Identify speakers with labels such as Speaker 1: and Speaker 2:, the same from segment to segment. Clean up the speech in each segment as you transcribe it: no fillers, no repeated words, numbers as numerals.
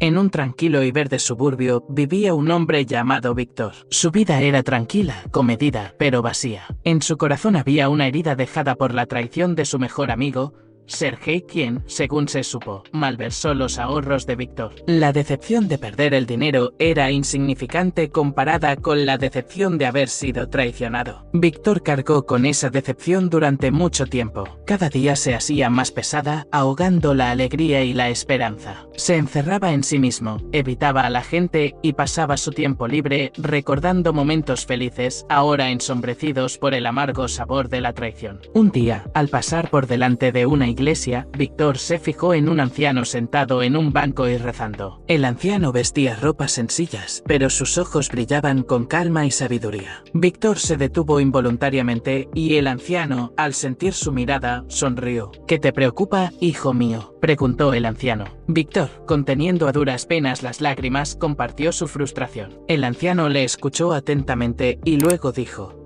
Speaker 1: En un tranquilo y verde suburbio vivía un hombre llamado Víctor. Su vida era tranquila, comedida, pero vacía. En su corazón había una herida dejada por la traición de su mejor amigo, Sergei, quien, según se supo, malversó los ahorros de Víctor. La decepción de perder el dinero era insignificante comparada con la decepción de haber sido traicionado. Víctor cargó con esa decepción durante mucho tiempo. Cada día se hacía más pesada, ahogando la alegría y la esperanza. Se encerraba en sí mismo, evitaba a la gente y pasaba su tiempo libre recordando momentos felices, ahora ensombrecidos por el amargo sabor de la traición. Un día, al pasar por delante de una iglesia, Víctor se fijó en un anciano sentado en un banco y rezando. El anciano vestía ropas sencillas, pero sus ojos brillaban con calma y sabiduría. Víctor se detuvo involuntariamente y el anciano, al sentir su mirada, sonrió. ¿Qué te preocupa, hijo mío?, preguntó el anciano. Víctor, conteniendo a duras penas las lágrimas, compartió su frustración. El anciano le escuchó atentamente y luego dijo: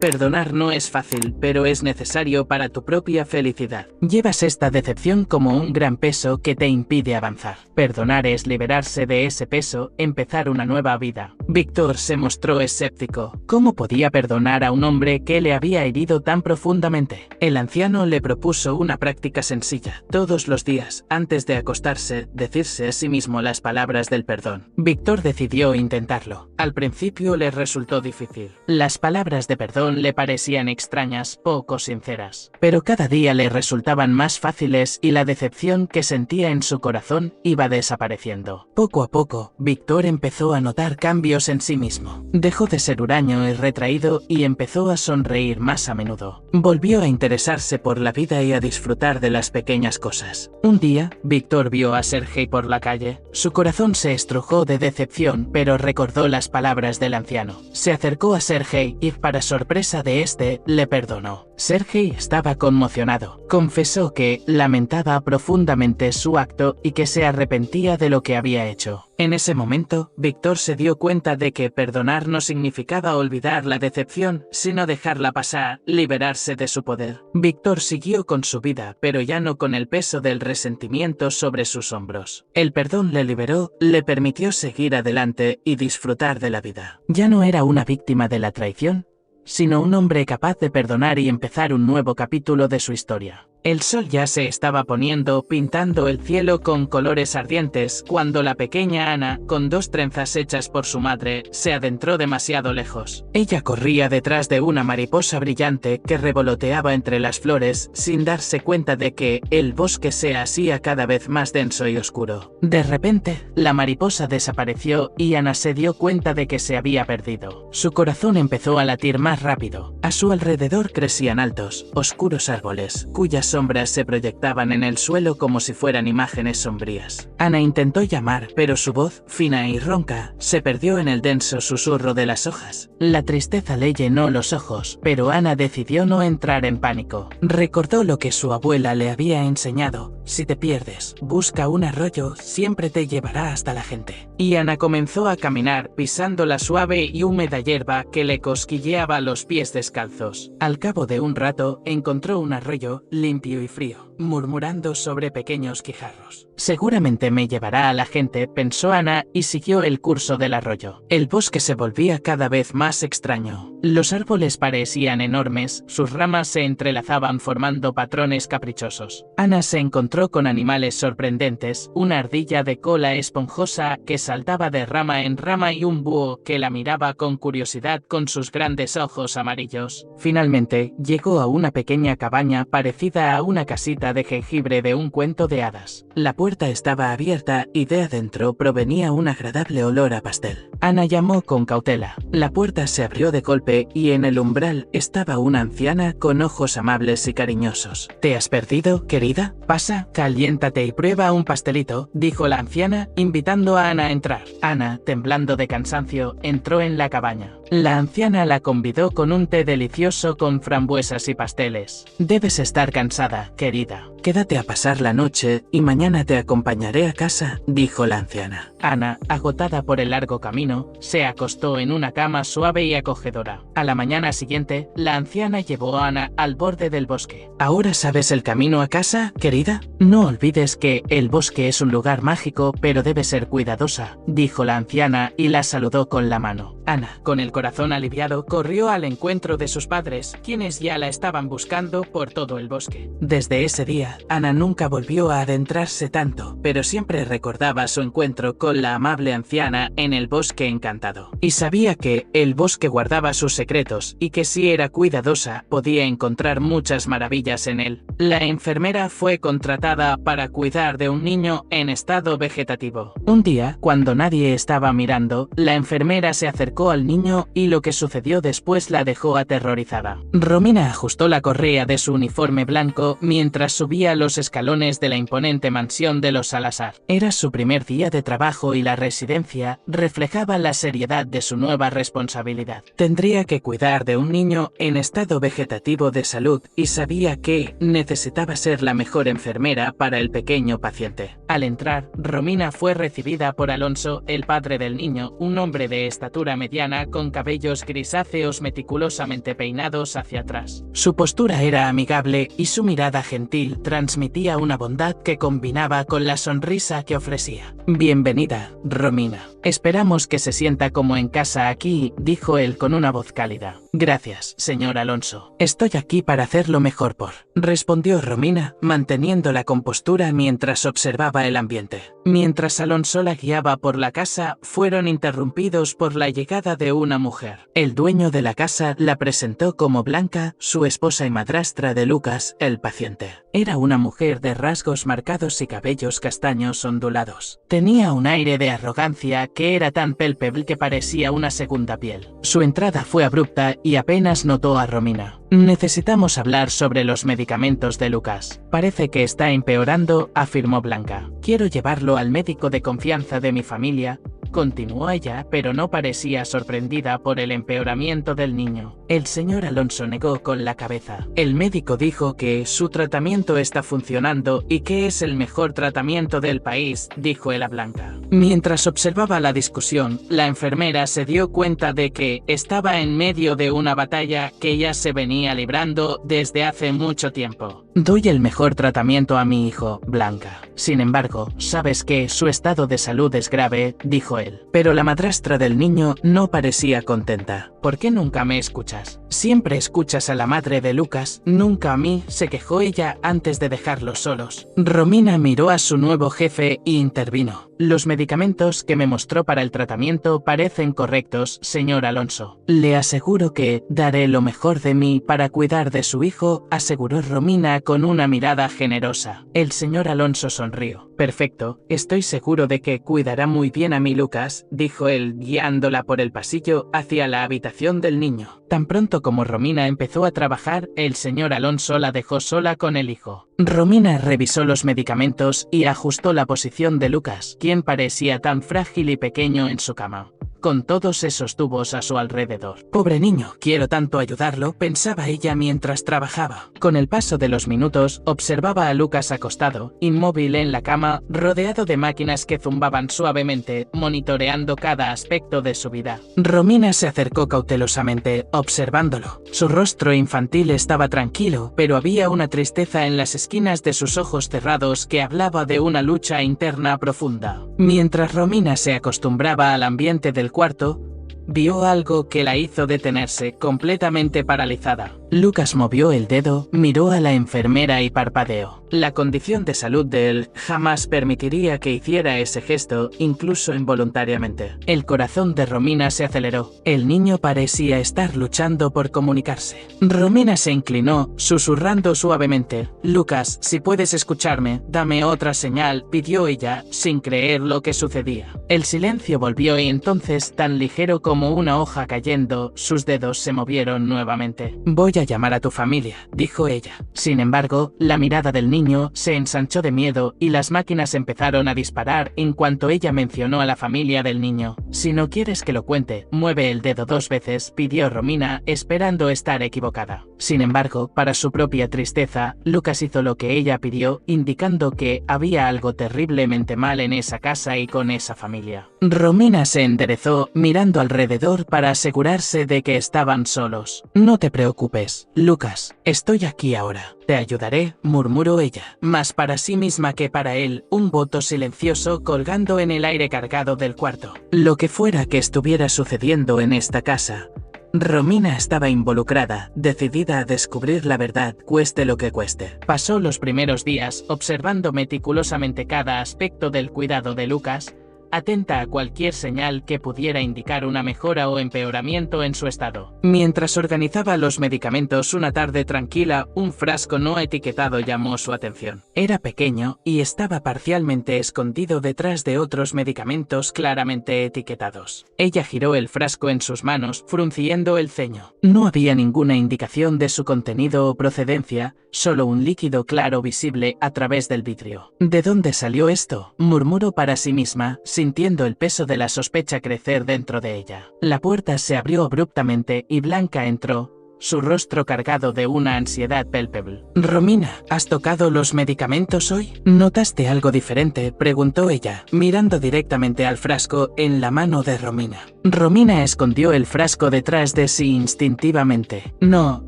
Speaker 1: perdonar no es fácil, pero es necesario para tu propia felicidad. Llevas esta decepción como un gran peso que te impide avanzar. Perdonar es liberarse de ese peso, empezar una nueva vida. Víctor se mostró escéptico. ¿Cómo podía perdonar a un hombre que le había herido tan profundamente? El anciano le propuso una práctica sencilla. Todos los días, antes de acostarse, decirse a sí mismo las palabras del perdón. Víctor decidió intentarlo. Al principio le resultó difícil. Las palabras de perdón le parecían extrañas, poco sinceras, pero cada día le resultaban más fáciles y la decepción que sentía en su corazón iba desapareciendo. Poco a poco, Víctor empezó a notar cambios en sí mismo. Dejó de ser huraño y retraído y empezó a sonreír más a menudo. Volvió a interesarse por la vida y a disfrutar de las pequeñas cosas. Un día, Víctor vio a Sergei por la calle. Su corazón se estrujó de decepción, pero recordó las palabras del anciano. Se acercó a Sergei y, para sorpresa de este, le perdonó. Sergei estaba conmocionado. Confesó que lamentaba profundamente su acto y que se arrepentía de lo que había hecho. En ese momento, Víctor se dio cuenta de que perdonar no significaba olvidar la decepción, sino dejarla pasar, liberarse de su poder. Víctor siguió con su vida, pero ya no con el peso del resentimiento sobre sus hombros. El perdón le liberó, le permitió seguir adelante y disfrutar de la vida. Ya no era una víctima de la traición, sino un hombre capaz de perdonar y empezar un nuevo capítulo de su historia. El sol ya se estaba poniendo, pintando el cielo con colores ardientes, cuando la pequeña Ana, con 2 trenzas hechas por su madre, se adentró demasiado lejos. Ella corría detrás de una mariposa brillante que revoloteaba entre las flores, sin darse cuenta de que el bosque se hacía cada vez más denso y oscuro. De repente, la mariposa desapareció y Ana se dio cuenta de que se había perdido. Su corazón empezó a latir más rápido. A su alrededor crecían altos, oscuros árboles, cuyas sombras se proyectaban en el suelo como si fueran imágenes sombrías. Ana intentó llamar, pero su voz, fina y ronca, se perdió en el denso susurro de las hojas. La tristeza le llenó los ojos, pero Ana decidió no entrar en pánico. Recordó lo que su abuela le había enseñado: si te pierdes, busca un arroyo, siempre te llevará hasta la gente. Y Ana comenzó a caminar, pisando la suave y húmeda hierba que le cosquilleaba los pies descalzos. Al cabo de un rato, encontró un arroyo limpio y frío, murmurando sobre pequeños guijarros. Seguramente me llevará a la gente, pensó Ana, y siguió el curso del arroyo. El bosque se volvía cada vez más extraño. Los árboles parecían enormes, sus ramas se entrelazaban formando patrones caprichosos. Ana se encontró con animales sorprendentes, una ardilla de cola esponjosa que saltaba de rama en rama y un búho que la miraba con curiosidad con sus grandes ojos amarillos. Finalmente, llegó a una pequeña cabaña parecida a una casita de jengibre de un cuento de hadas. La puerta estaba abierta y de adentro provenía un agradable olor a pastel. Ana llamó con cautela. La puerta se abrió de golpe y en el umbral estaba una anciana con ojos amables y cariñosos. ¿Te has perdido, querida? Pasa, caliéntate y prueba un pastelito, dijo la anciana, invitando a Ana a entrar. Ana, temblando de cansancio, entró en la cabaña. La anciana la convidó con un té delicioso con frambuesas y pasteles. Debes estar cansada, querida. Quédate a pasar la noche y mañana te acompañaré a casa, dijo la anciana. Ana, agotada por el largo camino, se acostó en una cama suave y acogedora. A la mañana siguiente, la anciana llevó a Ana al borde del bosque. ¿Ahora sabes el camino a casa, querida? No olvides que el bosque es un lugar mágico, pero debe ser cuidadosa, dijo la anciana y la saludó con la mano. Ana, con el corazón aliviado, corrió al encuentro de sus padres, quienes ya la estaban buscando por todo el bosque. Desde ese día, Ana nunca volvió a adentrarse tanto, pero siempre recordaba su encuentro con la amable anciana en el bosque encantado. Y sabía que el bosque guardaba sus secretos y que si era cuidadosa, podía encontrar muchas maravillas en él. La enfermera fue contratada para cuidar de un niño en estado vegetativo. Un día, cuando nadie estaba mirando, la enfermera se acercó al niño y lo que sucedió después la dejó aterrorizada. Romina ajustó la correa de su uniforme blanco mientras subía los escalones de la imponente mansión de los Salazar. Era su primer día de trabajo y la residencia reflejaba la seriedad de su nueva responsabilidad. Tendría que cuidar de un niño en estado vegetativo de salud y sabía que necesitaba ser la mejor enfermera para el pequeño paciente. Al entrar, Romina fue recibida por Alonso, el padre del niño, un hombre de estatura mediana con cabellos grisáceos meticulosamente peinados hacia atrás. Su postura era amigable y su mirada gentil transmitía una bondad que combinaba con la sonrisa que ofrecía. Bienvenida, Romina. Esperamos que se sienta como en casa aquí, dijo él con una voz cálida. Gracias, señor Alonso. Estoy aquí para hacer lo mejor respondió Romina, manteniendo la compostura mientras observaba el ambiente. Mientras Alonso la guiaba por la casa, fueron interrumpidos por la llegada de una mujer. El dueño de la casa la presentó como Blanca, su esposa y madrastra de Lucas, el paciente. Era una mujer de rasgos marcados y cabellos castaños ondulados. Tenía un aire de arrogancia que era tan palpable que parecía una segunda piel. Su entrada fue abrupta y apenas notó a Romina. Necesitamos hablar sobre los medicamentos de Lucas. Parece que está empeorando, afirmó Blanca. Quiero llevarlo al médico de confianza de mi familia, continuó ella, pero no parecía sorprendida por el empeoramiento del niño. El señor Alonso negó con la cabeza. El médico dijo que su tratamiento está funcionando y que es el mejor tratamiento del país, dijo él a Blanca. Mientras observaba la discusión, la enfermera se dio cuenta de que estaba en medio de una batalla que ya se venía librando desde hace mucho tiempo. Doy el mejor tratamiento a mi hijo, Blanca. Sin embargo, sabes que su estado de salud es grave, dijo él. Pero la madrastra del niño no parecía contenta. ¿Por qué nunca me escuchas? Siempre escuchas a la madre de Lucas, nunca a mí, se quejó ella antes de dejarlos solos. Romina miró a su nuevo jefe y intervino. Los medicamentos que me mostró para el tratamiento parecen correctos, señor Alonso. Le aseguro que daré lo mejor de mí para cuidar de su hijo, aseguró Romina con una mirada generosa. El señor Alonso sonrió. Perfecto, estoy seguro de que cuidará muy bien a mi Lucas, dijo él guiándola por el pasillo hacia la habitación del niño. Tan pronto como Romina empezó a trabajar, el señor Alonso la dejó sola con el hijo. Romina revisó los medicamentos y ajustó la posición de Lucas, quien parecía tan frágil y pequeño en su cama, con todos esos tubos a su alrededor. Pobre niño, quiero tanto ayudarlo, pensaba ella mientras trabajaba. Con el paso de los minutos, observaba a Lucas acostado, inmóvil en la cama, rodeado de máquinas que zumbaban suavemente, monitoreando cada aspecto de su vida. Romina se acercó cautelosamente, observándolo. Su rostro infantil estaba tranquilo, pero había una tristeza en las esquinas de sus ojos cerrados que hablaba de una lucha interna profunda. Mientras Romina se acostumbraba al ambiente del cuarto, vio algo que la hizo detenerse, completamente paralizada. Lucas movió el dedo, miró a la enfermera y parpadeó. La condición de salud de él jamás permitiría que hiciera ese gesto, incluso involuntariamente. El corazón de Romina se aceleró. El niño parecía estar luchando por comunicarse. Romina se inclinó, susurrando suavemente. Lucas, si puedes escucharme, dame otra señal, pidió ella, sin creer lo que sucedía. El silencio volvió y entonces, tan ligero como como una hoja cayendo, sus dedos se movieron nuevamente. «Voy a llamar a tu familia», dijo ella. Sin embargo, la mirada del niño se ensanchó de miedo y las máquinas empezaron a disparar en cuanto ella mencionó a la familia del niño. «Si no quieres que lo cuente, mueve el dedo 2 veces», pidió Romina, esperando estar equivocada. Sin embargo, para su propia tristeza, Lucas hizo lo que ella pidió, indicando que había algo terriblemente mal en esa casa y con esa familia. Romina se enderezó, mirando alrededor para asegurarse de que estaban solos. «No te preocupes, Lucas, estoy aquí ahora. Te ayudaré», murmuró ella, más para sí misma que para él, un voto silencioso colgando en el aire cargado del cuarto. Lo que fuera que estuviera sucediendo en esta casa, Romina estaba involucrada, decidida a descubrir la verdad, cueste lo que cueste. Pasó los primeros días observando meticulosamente cada aspecto del cuidado de Lucas, atenta a cualquier señal que pudiera indicar una mejora o empeoramiento en su estado. Mientras organizaba los medicamentos una tarde tranquila, un frasco no etiquetado llamó su atención. Era pequeño y estaba parcialmente escondido detrás de otros medicamentos claramente etiquetados. Ella giró el frasco en sus manos, frunciendo el ceño. No había ninguna indicación de su contenido o procedencia, solo un líquido claro visible a través del vidrio. «¿De dónde salió esto?», murmuró para sí misma, sintiendo el peso de la sospecha crecer dentro de ella. La puerta se abrió abruptamente y Blanca entró, su rostro cargado de una ansiedad palpable. «Romina, ¿has tocado los medicamentos hoy? ¿Notaste algo diferente?», preguntó ella, mirando directamente al frasco en la mano de Romina. Romina escondió el frasco detrás de sí instintivamente. «No,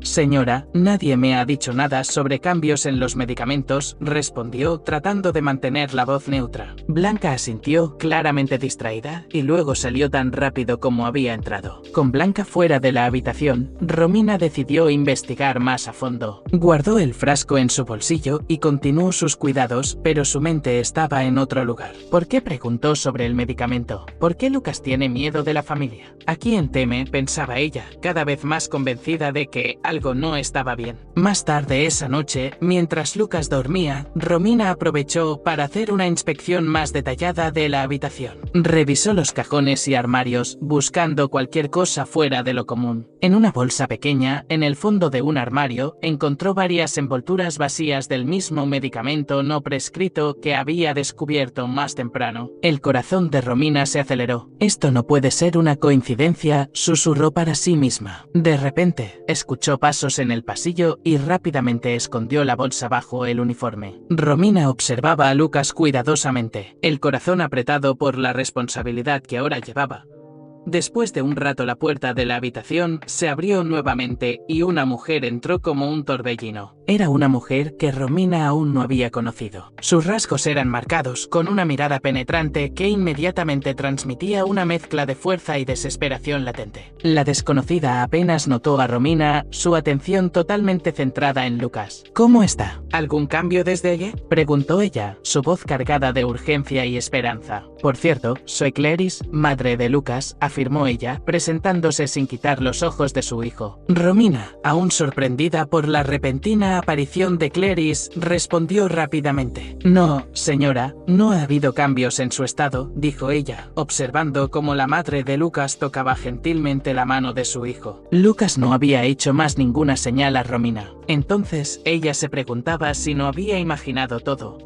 Speaker 1: señora, nadie me ha dicho nada sobre cambios en los medicamentos», respondió, tratando de mantener la voz neutra. Blanca asintió, claramente distraída, y luego salió tan rápido como había entrado. Con Blanca fuera de la habitación, Romina decidió investigar más a fondo. Guardó el frasco en su bolsillo y continuó sus cuidados, pero su mente estaba en otro lugar. ¿Por qué preguntó sobre el medicamento? ¿Por qué Lucas tiene miedo de la familia? ¿A quién teme?, pensaba ella, cada vez más convencida de que algo no estaba bien. Más tarde esa noche, mientras Lucas dormía, Romina aprovechó para hacer una inspección más detallada de la habitación. Revisó los cajones y armarios, buscando cualquier cosa fuera de lo común. En una bolsa pequeña, en el fondo de un armario, encontró varias envolturas vacías del mismo medicamento no prescrito que había descubierto más temprano. El corazón de Romina se aceleró. «Esto no puede ser una coincidencia», susurró para sí misma. De repente, escuchó pasos en el pasillo y rápidamente escondió la bolsa bajo el uniforme. Romina observaba a Lucas cuidadosamente, el corazón apretado por la responsabilidad que ahora llevaba. Después de un rato la puerta de la habitación se abrió nuevamente y una mujer entró como un torbellino. Era una mujer que Romina aún no había conocido. Sus rasgos eran marcados, con una mirada penetrante que inmediatamente transmitía una mezcla de fuerza y desesperación latente. La desconocida apenas notó a Romina, su atención totalmente centrada en Lucas. «¿Cómo está? ¿Algún cambio desde ayer?», preguntó ella, su voz cargada de urgencia y esperanza. «Por cierto, soy Clarice, madre de Lucas», afirmó ella, presentándose sin quitar los ojos de su hijo. Romina, aún sorprendida por la repentina aparición de Clarice, respondió rápidamente. «No, señora, no ha habido cambios en su estado», dijo ella, observando cómo la madre de Lucas tocaba gentilmente la mano de su hijo. Lucas no había hecho más ninguna señal a Romina. Entonces, ella se preguntaba si no había imaginado todo,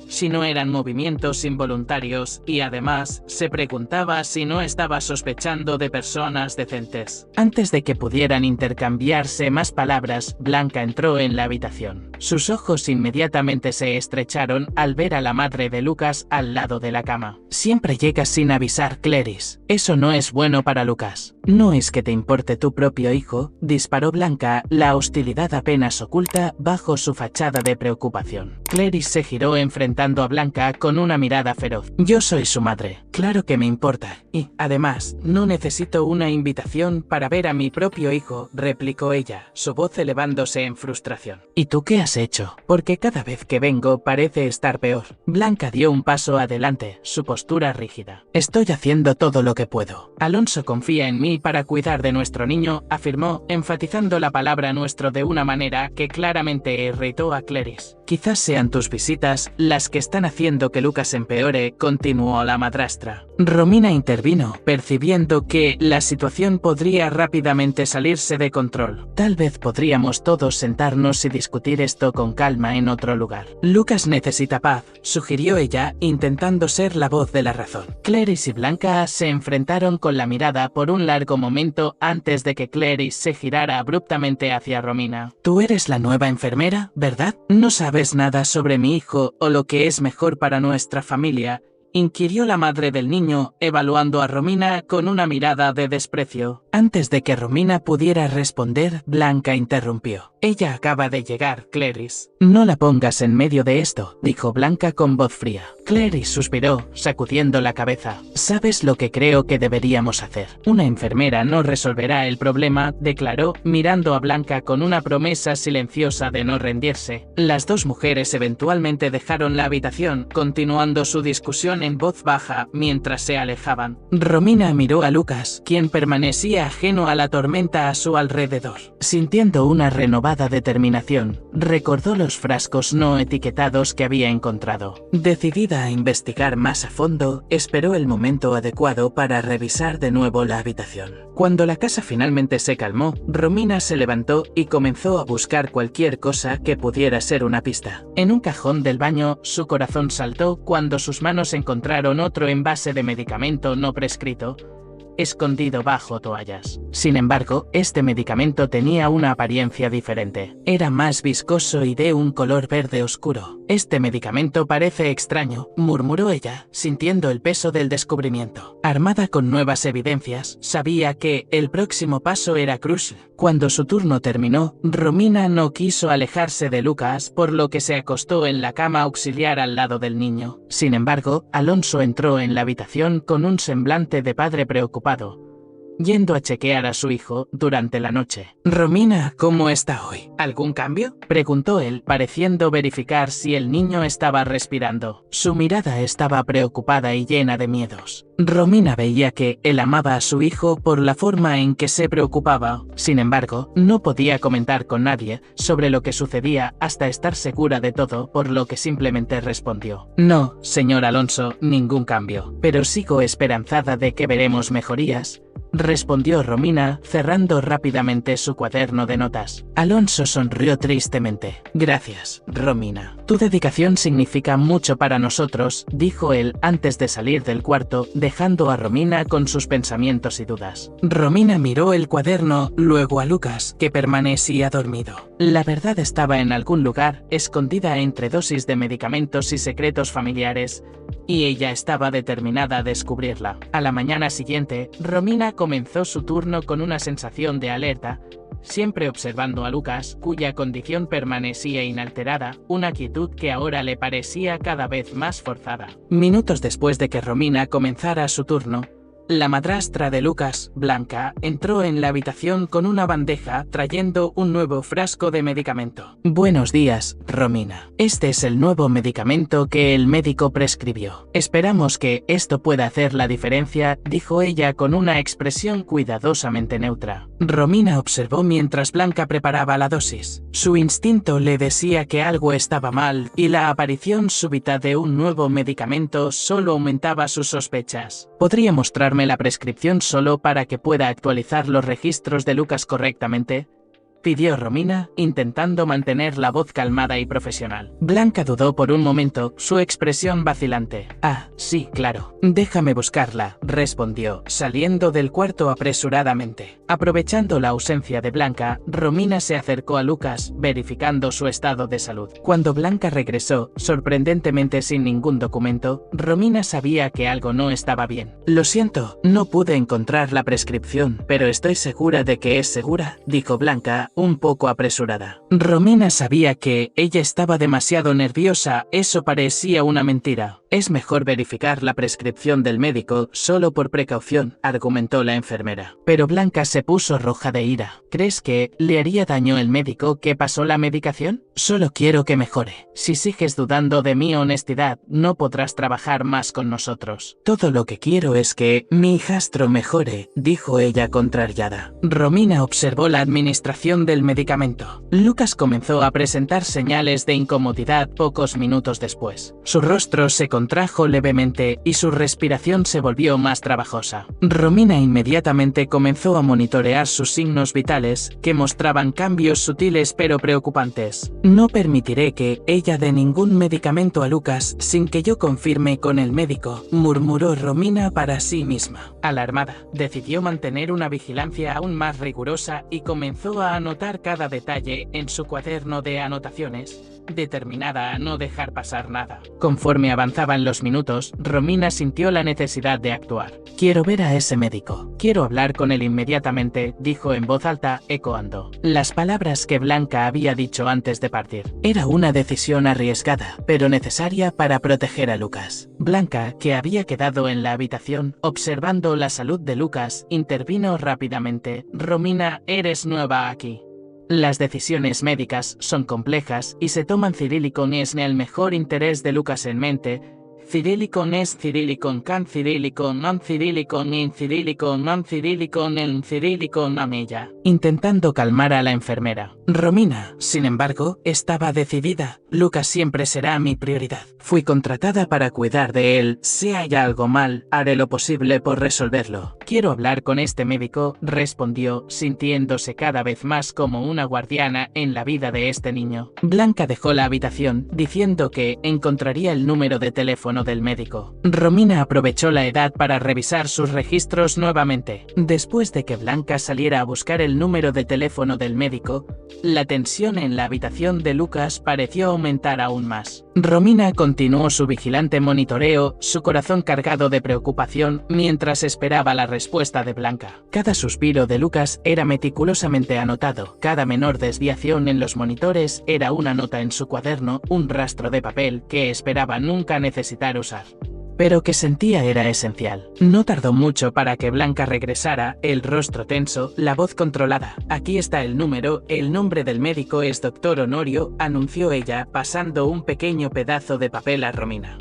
Speaker 1: si no eran movimientos involuntarios, y además, se preguntaba si no estaba sospechando de personas decentes. Antes de que pudieran intercambiarse más palabras, Blanca entró en la habitación. Sus ojos inmediatamente se estrecharon al ver a la madre de Lucas al lado de la cama. «Siempre llegas sin avisar, Clarice. Eso no es bueno para Lucas». «¿No es que te importe tu propio hijo?», disparó Blanca, la hostilidad apenas oculta bajo su fachada de preocupación. Clarice se giró enfrentando a Blanca con una mirada feroz. «Yo soy su madre. Claro que me importa. Y, además, no necesito una invitación para ver a mi propio hijo», replicó ella, su voz elevándose en frustración. «¿Y tú qué has hecho? Porque cada vez que vengo parece estar peor». Blanca dio un paso adelante, su postura rígida. «Estoy haciendo todo lo que puedo. Alonso confía en mí mí para cuidar de nuestro niño, afirmó, enfatizando la palabra nuestro de una manera que claramente irritó a Clarice. Quizás sean tus visitas las que están haciendo que Lucas empeore, continuó la madrastra. Romina intervino, percibiendo que la situación podría rápidamente salirse de control. Tal vez podríamos todos sentarnos y discutir esto con calma en otro lugar. Lucas necesita paz, sugirió ella, intentando ser la voz de la razón. Clarice y Blanca se enfrentaron con la mirada por un largo momento antes de que Clarice se girara abruptamente hacia Romina. Tú eres la nueva enfermera, ¿verdad? No sabes nada sobre mi hijo o lo que es mejor para nuestra familia, inquirió la madre del niño, evaluando a Romina con una mirada de desprecio. Antes de que Romina pudiera responder, Blanca interrumpió. Ella acaba de llegar, Clarice. No la pongas en medio de esto, dijo Blanca con voz fría. Clarice suspiró, sacudiendo la cabeza. ¿Sabes lo que creo que deberíamos hacer? Una enfermera no resolverá el problema, declaró, mirando a Blanca con una promesa silenciosa de no rendirse. Las dos mujeres eventualmente dejaron la habitación, continuando su discusión en voz baja mientras se alejaban. Romina miró a Lucas, quien permanecía ajeno a la tormenta a su alrededor. Sintiendo una renovada determinación, recordó los frascos no etiquetados que había encontrado. Decidida a investigar más a fondo, esperó el momento adecuado para revisar de nuevo la habitación. Cuando la casa finalmente se calmó, Romina se levantó y comenzó a buscar cualquier cosa que pudiera ser una pista. En un cajón del baño, su corazón saltó cuando sus manos encontraron otro envase de medicamento no prescrito, escondido bajo toallas. Sin embargo, este medicamento tenía una apariencia diferente. Era más viscoso y de un color verde oscuro. Este medicamento parece extraño, murmuró ella, sintiendo el peso del descubrimiento. Armada con nuevas evidencias, sabía que el próximo paso era crucial. Cuando su turno terminó, Romina no quiso alejarse de Lucas, por lo que se acostó en la cama auxiliar al lado del niño. Sin embargo, Alonso entró en la habitación con un semblante de padre preocupado, yendo a chequear a su hijo durante la noche. Romina, ¿cómo está hoy? ¿Algún cambio?, preguntó él, pareciendo verificar si el niño estaba respirando. Su mirada estaba preocupada y llena de miedos. Romina veía que él amaba a su hijo por la forma en que se preocupaba. Sin embargo, no podía comentar con nadie sobre lo que sucedía hasta estar segura de todo, por lo que simplemente respondió: No, señor Alonso, ningún cambio. Pero sigo esperanzada de que veremos mejorías, respondió Romina, cerrando rápidamente su cuaderno de notas. Alonso sonrió tristemente. Gracias, Romina. Tu dedicación significa mucho para nosotros, dijo él antes de salir del cuarto, dejando a Romina con sus pensamientos y dudas. Romina miró el cuaderno, luego a Lucas, que permanecía dormido. La verdad estaba en algún lugar, escondida entre dosis de medicamentos y secretos familiares, y ella estaba determinada a descubrirla. A la mañana siguiente, Romina comenzó su turno con una sensación de alerta, siempre observando a Lucas, cuya condición permanecía inalterada, una quietud que ahora le parecía cada vez más forzada. Minutos después de que Romina comenzara su turno, la madrastra de Lucas, Blanca, entró en la habitación con una bandeja trayendo un nuevo frasco de medicamento. Buenos días, Romina. Este es el nuevo medicamento que el médico prescribió. Esperamos que esto pueda hacer la diferencia, dijo ella con una expresión cuidadosamente neutra. Romina observó mientras Blanca preparaba la dosis. Su instinto le decía que algo estaba mal, y la aparición súbita de un nuevo medicamento solo aumentaba sus sospechas. ¿Podría mostrarme la prescripción solo para que pueda actualizar los registros de Lucas correctamente?, pidió Romina, intentando mantener la voz calmada y profesional. Blanca dudó por un momento, su expresión vacilante. Ah, sí, claro. Déjame buscarla, respondió, saliendo del cuarto apresuradamente. Aprovechando la ausencia de Blanca, Romina se acercó a Lucas, verificando su estado de salud. Cuando Blanca regresó, sorprendentemente sin ningún documento, Romina sabía que algo no estaba bien. Lo siento, no pude encontrar la prescripción, pero estoy segura de que es segura, dijo Blanca, un poco apresurada. Romina sabía que ella estaba demasiado nerviosa, eso parecía una mentira. Es mejor verificar la prescripción del médico solo por precaución, argumentó la enfermera. Pero Blanca se puso roja de ira. ¿Crees que le haría daño el médico que pasó la medicación? Solo quiero que mejore. Si sigues dudando de mi honestidad, no podrás trabajar más con nosotros. Todo lo que quiero es que mi hijastro mejore, dijo ella contrariada. Romina observó la administración del medicamento. Lucas comenzó a presentar señales de incomodidad pocos minutos después. Su rostro se contrajo levemente y su respiración se volvió más trabajosa. Romina inmediatamente comenzó a monitorear sus signos vitales, que mostraban cambios sutiles pero preocupantes. No permitiré que ella dé ningún medicamento a Lucas sin que yo confirme con el médico, murmuró Romina para sí misma. Alarmada, decidió mantener una vigilancia aún más rigurosa y comenzó a anotar cada detalle en su cuaderno de anotaciones, determinada a no dejar pasar nada. Conforme avanzaban los minutos, Romina sintió la necesidad de actuar. Quiero ver a ese médico. Quiero hablar con él inmediatamente, dijo en voz alta, ecoando las palabras que Blanca había dicho antes de partir. Era una decisión arriesgada, pero necesaria para proteger a Lucas. Blanca, que había quedado en la habitación, observando la salud de Lucas, intervino rápidamente. Romina, eres nueva aquí. Las decisiones médicas son complejas y se toman cirílico es en el mejor interés de Lucas en mente. Cirílico es cirílico can cirílico non cirílico in cirílico non cirílico en cirílico non ella. Intentando calmar a la enfermera. Romina, sin embargo, estaba decidida. Lucas siempre será mi prioridad. Fui contratada para cuidar de él. Si hay algo mal, haré lo posible por resolverlo. Quiero hablar con este médico, respondió, sintiéndose cada vez más como una guardiana en la vida de este niño. Blanca dejó la habitación, diciendo que encontraría el número de teléfono del médico. Romina aprovechó la edad para revisar sus registros nuevamente. Después de que Blanca saliera a buscar el número de teléfono del médico, la tensión en la habitación de Lucas pareció aumentar aún más. Romina continuó su vigilante monitoreo, su corazón cargado de preocupación, mientras esperaba la respuesta de Blanca. Cada suspiro de Lucas era meticulosamente anotado. Cada menor desviación en los monitores era una nota en su cuaderno, un rastro de papel que esperaba nunca necesitar usar. Pero que sentía era esencial. No tardó mucho para que Blanca regresara, el rostro tenso, la voz controlada. Aquí está el número, el nombre del médico es Dr. Honorio, anunció ella, pasando un pequeño pedazo de papel a Romina.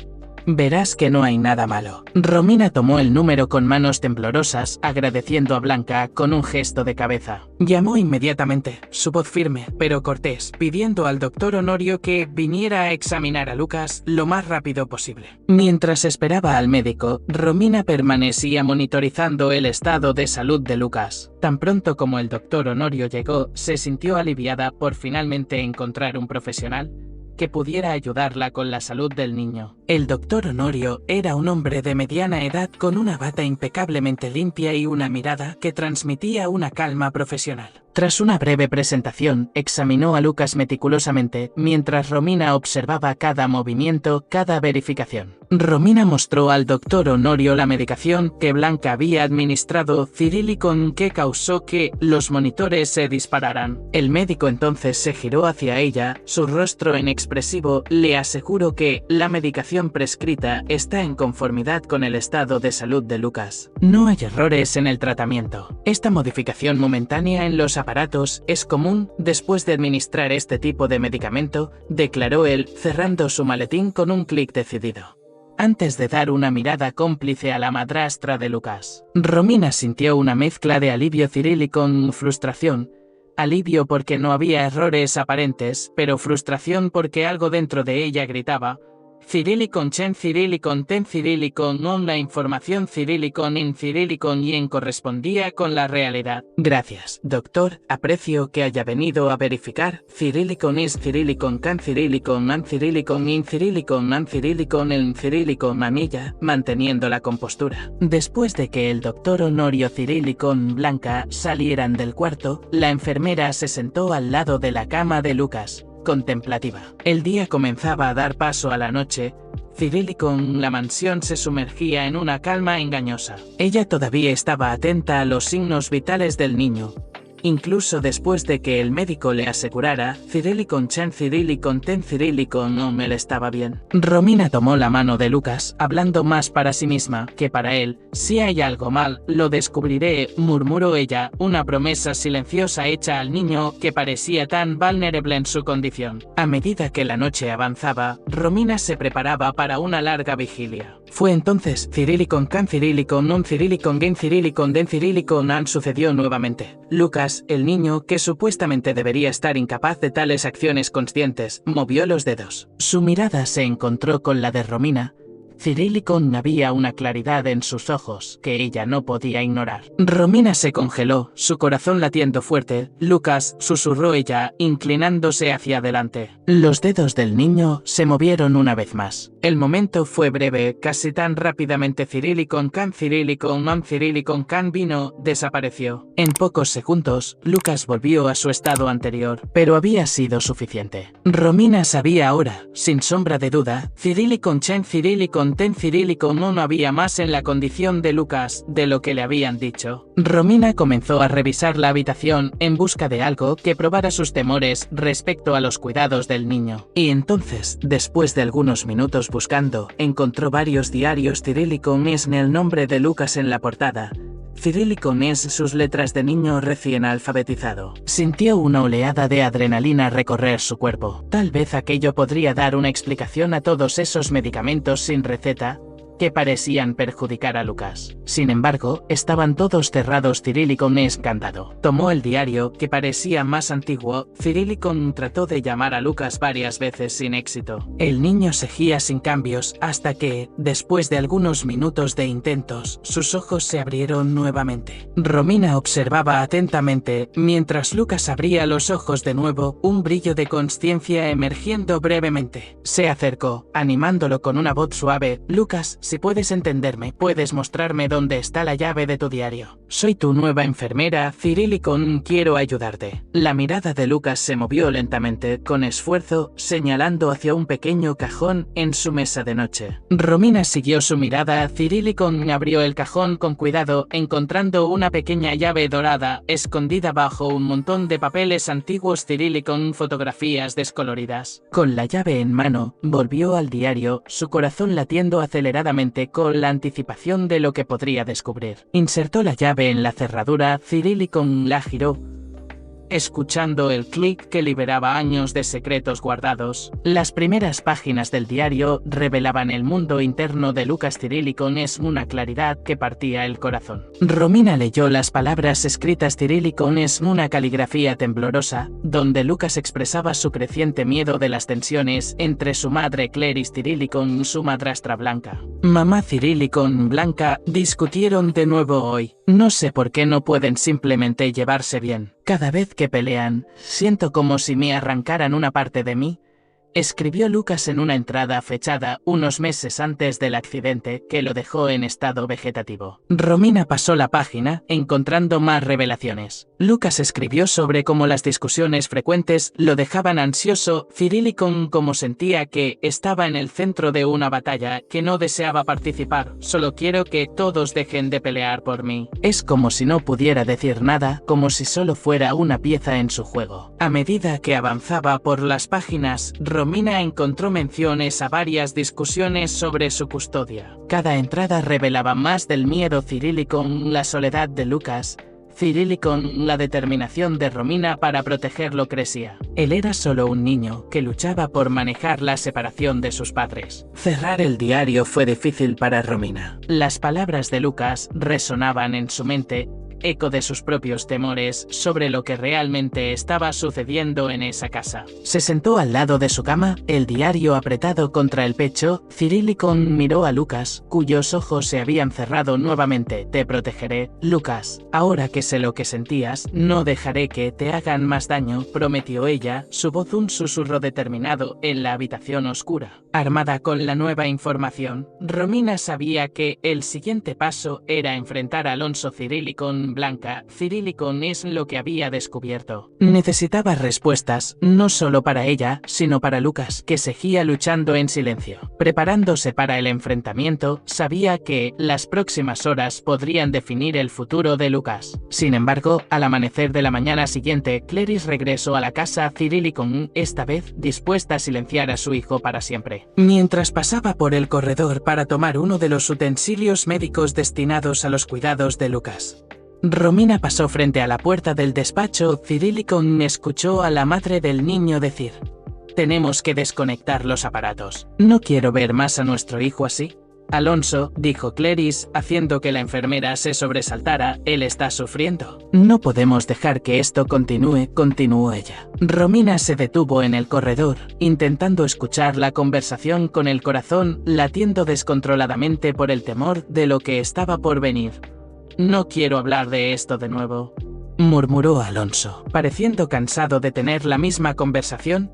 Speaker 1: Verás que no hay nada malo. Romina tomó el número con manos temblorosas, agradeciendo a Blanca con un gesto de cabeza. Llamó inmediatamente, su voz firme, pero cortés, pidiendo al doctor Honorio que viniera a examinar a Lucas lo más rápido posible. Mientras esperaba al médico, Romina permanecía monitorizando el estado de salud de Lucas. Tan pronto como el doctor Honorio llegó, se sintió aliviada por finalmente encontrar un profesional que pudiera ayudarla con la salud del niño. El doctor Honorio era un hombre de mediana edad con una bata impecablemente limpia y una mirada que transmitía una calma profesional. Tras una breve presentación, examinó a Lucas meticulosamente, mientras Romina observaba cada movimiento, cada verificación. Romina mostró al doctor Honorio la medicación que Blanca había administrado, Cirílicon, que causó que los monitores se dispararan. El médico entonces se giró hacia ella, su rostro inexpresivo, le aseguró que la medicación prescrita está en conformidad con el estado de salud de Lucas. No hay errores en el tratamiento. Esta modificación momentánea en los aparatos es común después de administrar este tipo de medicamento, declaró él, cerrando su maletín con un clic decidido. Antes de dar una mirada cómplice a la madrastra de Lucas, Romina sintió una mezcla de alivio cirílico con frustración. Alivio porque no había errores aparentes, pero frustración porque algo dentro de ella gritaba: Cirílicon chen Cirílicon ten Cirílicon on, la información Cirílicon in Cirílicon y en correspondía con la realidad. Gracias, doctor, aprecio que haya venido a verificar. Cirílicon is Cirílicon can Cirílicon an Cirílicon in Cirílicon an Cirílicon en Cirílicon anilla, manteniendo la compostura. Después de que el doctor Honorio Cirílicon Blanca salieran del cuarto, la enfermera se sentó al lado de la cama de Lucas, contemplativa. El día comenzaba a dar paso a la noche. Cirílicon, la mansión se sumergía en una calma engañosa. Ella todavía estaba atenta a los signos vitales del niño, incluso después de que el médico le asegurara Cirílicon Chen Cirílicon Ten Cirílicon no me le estaba bien. Romina tomó la mano de Lucas, hablando más para sí misma que para él. Si hay algo mal, lo descubriré, murmuró ella, una promesa silenciosa hecha al niño que parecía tan vulnerable en su condición. A medida que la noche avanzaba, Romina se preparaba para una larga vigilia. Fue entonces Cirílicon Can Cirílicon Non Cirílicon Gen Cirílicon Den Cirílicon An sucedió nuevamente. Lucas, el niño que supuestamente debería estar incapaz de tales acciones conscientes, movió los dedos. Su mirada se encontró con la de Romina. Cirílicon había una claridad en sus ojos que ella no podía ignorar. Romina se congeló, su corazón latiendo fuerte. Lucas, susurró ella, inclinándose hacia adelante. Los dedos del niño se movieron una vez más. El momento fue breve, casi tan rápidamente Cirílicon Can Cirílicon Non Cirílicon Can vino, desapareció. En pocos segundos, Lucas volvió a su estado anterior, pero había sido suficiente. Romina sabía ahora, sin sombra de duda, Cirílicon Chen Cirílicon Ten Cirílicon no había más en la condición de Lucas de lo que le habían dicho. Romina comenzó a revisar la habitación en busca de algo que probara sus temores respecto a los cuidados del niño. Y entonces, después de algunos minutos buscando, encontró varios diarios Cirílicon en el nombre de Lucas en la portada. Cirílicon sus letras de niño recién alfabetizado. Sintió una oleada de adrenalina recorrer su cuerpo. Tal vez aquello podría dar una explicación a todos esos medicamentos sin receta que parecían perjudicar a Lucas. Sin embargo, estaban todos cerrados. Cirílicon candado. Tomó el diario, que parecía más antiguo. Cirílicon trató de llamar a Lucas varias veces sin éxito. El niño seguía sin cambios, hasta que, después de algunos minutos de intentos, sus ojos se abrieron nuevamente. Romina observaba atentamente, mientras Lucas abría los ojos de nuevo, un brillo de conciencia emergiendo brevemente. Se acercó, animándolo con una voz suave. Lucas, si puedes entenderme, puedes mostrarme dónde está la llave de tu diario. Soy tu nueva enfermera, Cirílicon, quiero ayudarte. La mirada de Lucas se movió lentamente, con esfuerzo, señalando hacia un pequeño cajón en su mesa de noche. Romina siguió su mirada. Cirílicon abrió el cajón con cuidado, encontrando una pequeña llave dorada, escondida bajo un montón de papeles antiguos. Cirílicon, fotografías descoloridas. Con la llave en mano, volvió al diario, su corazón latiendo aceleradamente con la anticipación de lo que podría descubrir. Insertó la llave en la cerradura. Cirílicon la giró, escuchando el clic que liberaba años de secretos guardados. Las primeras páginas del diario revelaban el mundo interno de Lucas. Cirílicon una claridad que partía el corazón. Romina leyó las palabras escritas. Cirílicon una caligrafía temblorosa, donde Lucas expresaba su creciente miedo de las tensiones entre su madre Clarice Cirílicon y su madrastra Blanca. Mamá Cirílicon, Blanca, discutieron de nuevo hoy. No sé por qué no pueden simplemente llevarse bien. Cada vez que pelean, siento como si me arrancaran una parte de mí, escribió Lucas en una entrada fechada unos meses antes del accidente que lo dejó en estado vegetativo. Romina pasó la página, encontrando más revelaciones. Lucas escribió sobre cómo las discusiones frecuentes lo dejaban ansioso. Cirílicon como sentía que estaba en el centro de una batalla que no deseaba participar. Solo quiero que todos dejen de pelear por mí. Es como si no pudiera decir nada, como si solo fuera una pieza en su juego. A medida que avanzaba por las páginas, Romina encontró menciones a varias discusiones sobre su custodia. Cada entrada revelaba más del miedo Cirílicon, la soledad de Lucas. Cirílicon, la determinación de Romina para protegerlo crecía. Él era solo un niño que luchaba por manejar la separación de sus padres. Cerrar el diario fue difícil para Romina. Las palabras de Lucas resonaban en su mente, eco de sus propios temores sobre lo que realmente estaba sucediendo en esa casa. Se sentó al lado de su cama, el diario apretado contra el pecho. Cirílicon miró a Lucas, cuyos ojos se habían cerrado nuevamente. Te protegeré, Lucas. Ahora que sé lo que sentías, no dejaré que te hagan más daño, prometió ella, su voz un susurro determinado en la habitación oscura. Armada con la nueva información, Romina sabía que el siguiente paso era enfrentar a Alonso Cirílicon con Blanca, cirílico es lo que había descubierto. Necesitaba respuestas, no solo para ella, sino para Lucas, que seguía luchando en silencio. Preparándose para el enfrentamiento, sabía que las próximas horas podrían definir el futuro de Lucas. Sin embargo, al amanecer de la mañana siguiente, Clarice regresó a la casa Cirílicon, esta vez dispuesta a silenciar a su hijo para siempre. Mientras pasaba por el corredor para tomar uno de los utensilios médicos destinados a los cuidados de Lucas, Romina pasó frente a la puerta del despacho. Cirílicon escuchó a la madre del niño decir: «Tenemos que desconectar los aparatos. No quiero ver más a nuestro hijo así». «Alonso», dijo Clarice, haciendo que la enfermera se sobresaltara, «él está sufriendo». «No podemos dejar que esto continúe», continuó ella. Romina se detuvo en el corredor, intentando escuchar la conversación con el corazón latiendo descontroladamente por el temor de lo que estaba por venir. «No quiero hablar de esto de nuevo», murmuró Alonso, pareciendo cansado de tener la misma conversación.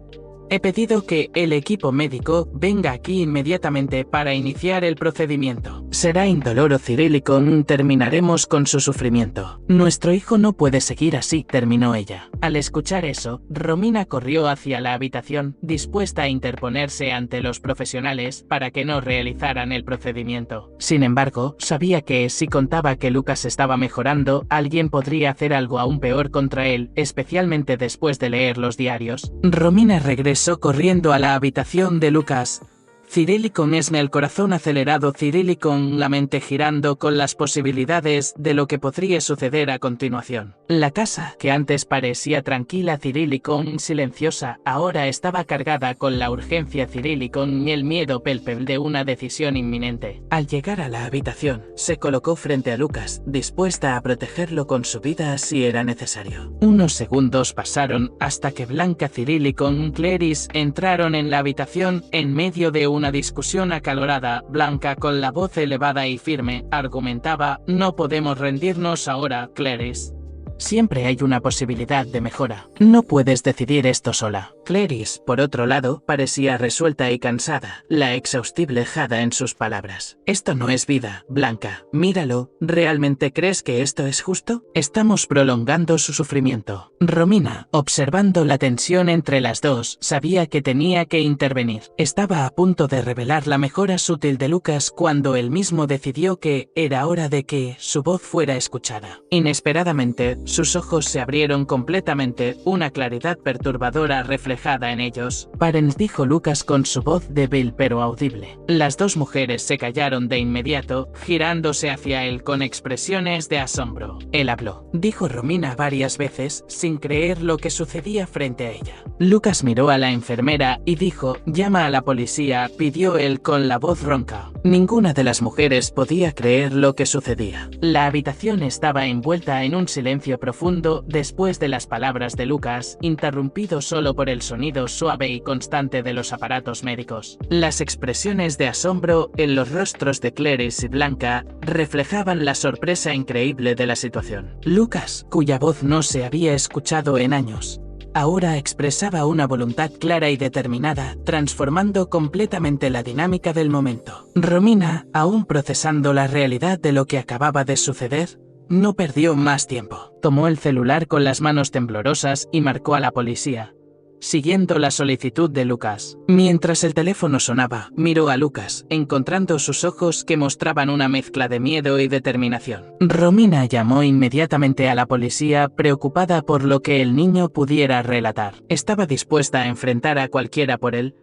Speaker 1: «He pedido que el equipo médico venga aquí inmediatamente para iniciar el procedimiento. Será indoloro, cirílico, terminaremos con su sufrimiento. Nuestro hijo no puede seguir así», terminó ella. Al escuchar eso, Romina corrió hacia la habitación, dispuesta a interponerse ante los profesionales para que no realizaran el procedimiento. Sin embargo, sabía que si contaba que Lucas estaba mejorando, alguien podría hacer algo aún peor contra él, especialmente después de leer los diarios. Romina regresó corriendo a la habitación de Lucas. Cirílicon es el corazón acelerado, Cirílicon, la mente girando con las posibilidades de lo que podría suceder a continuación. La casa, que antes parecía tranquila, Cirílicon, silenciosa, ahora estaba cargada con la urgencia, Cirílicon, y el miedo palpable de una decisión inminente. Al llegar a la habitación, se colocó frente a Lucas, dispuesta a protegerlo con su vida si era necesario. Unos segundos pasaron hasta que Blanca, Cirílicon y Clarice entraron en la habitación en medio de una discusión acalorada. Blanca, con la voz elevada y firme, argumentaba: «No podemos rendirnos ahora, Clarice. Siempre hay una posibilidad de mejora. No puedes decidir esto sola». Clarice, por otro lado, parecía resuelta y cansada, la exhaustible jada en sus palabras. «Esto no es vida, Blanca. Míralo. ¿Realmente crees que esto es justo? Estamos prolongando su sufrimiento». Romina, observando la tensión entre las dos, sabía que tenía que intervenir. Estaba a punto de revelar la mejora sutil de Lucas cuando él mismo decidió que era hora de que su voz fuera escuchada. Inesperadamente, sus ojos se abrieron completamente, una claridad perturbadora reflejada en ellos. «Parents», dijo Lucas con su voz débil pero audible. Las dos mujeres se callaron de inmediato, girándose hacia él con expresiones de asombro. «Él habló», dijo Romina varias veces, sin creer lo que sucedía frente a ella. Lucas miró a la enfermera y dijo: «Llama a la policía», pidió él con la voz ronca. Ninguna de las mujeres podía creer lo que sucedía. La habitación estaba envuelta en un silencio profundo después de las palabras de Lucas, interrumpido solo por el sonido suave y constante de los aparatos médicos. Las expresiones de asombro en los rostros de Clarice y Blanca reflejaban la sorpresa increíble de la situación. Lucas, cuya voz no se había escuchado en años, ahora expresaba una voluntad clara y determinada, transformando completamente la dinámica del momento. Romina, aún procesando la realidad de lo que acababa de suceder, no perdió más tiempo. Tomó el celular con las manos temblorosas y marcó a la policía, siguiendo la solicitud de Lucas. Mientras el teléfono sonaba, miró a Lucas, encontrando sus ojos que mostraban una mezcla de miedo y determinación. Romina llamó inmediatamente a la policía, preocupada por lo que el niño pudiera relatar. Estaba dispuesta a enfrentar a cualquiera por él.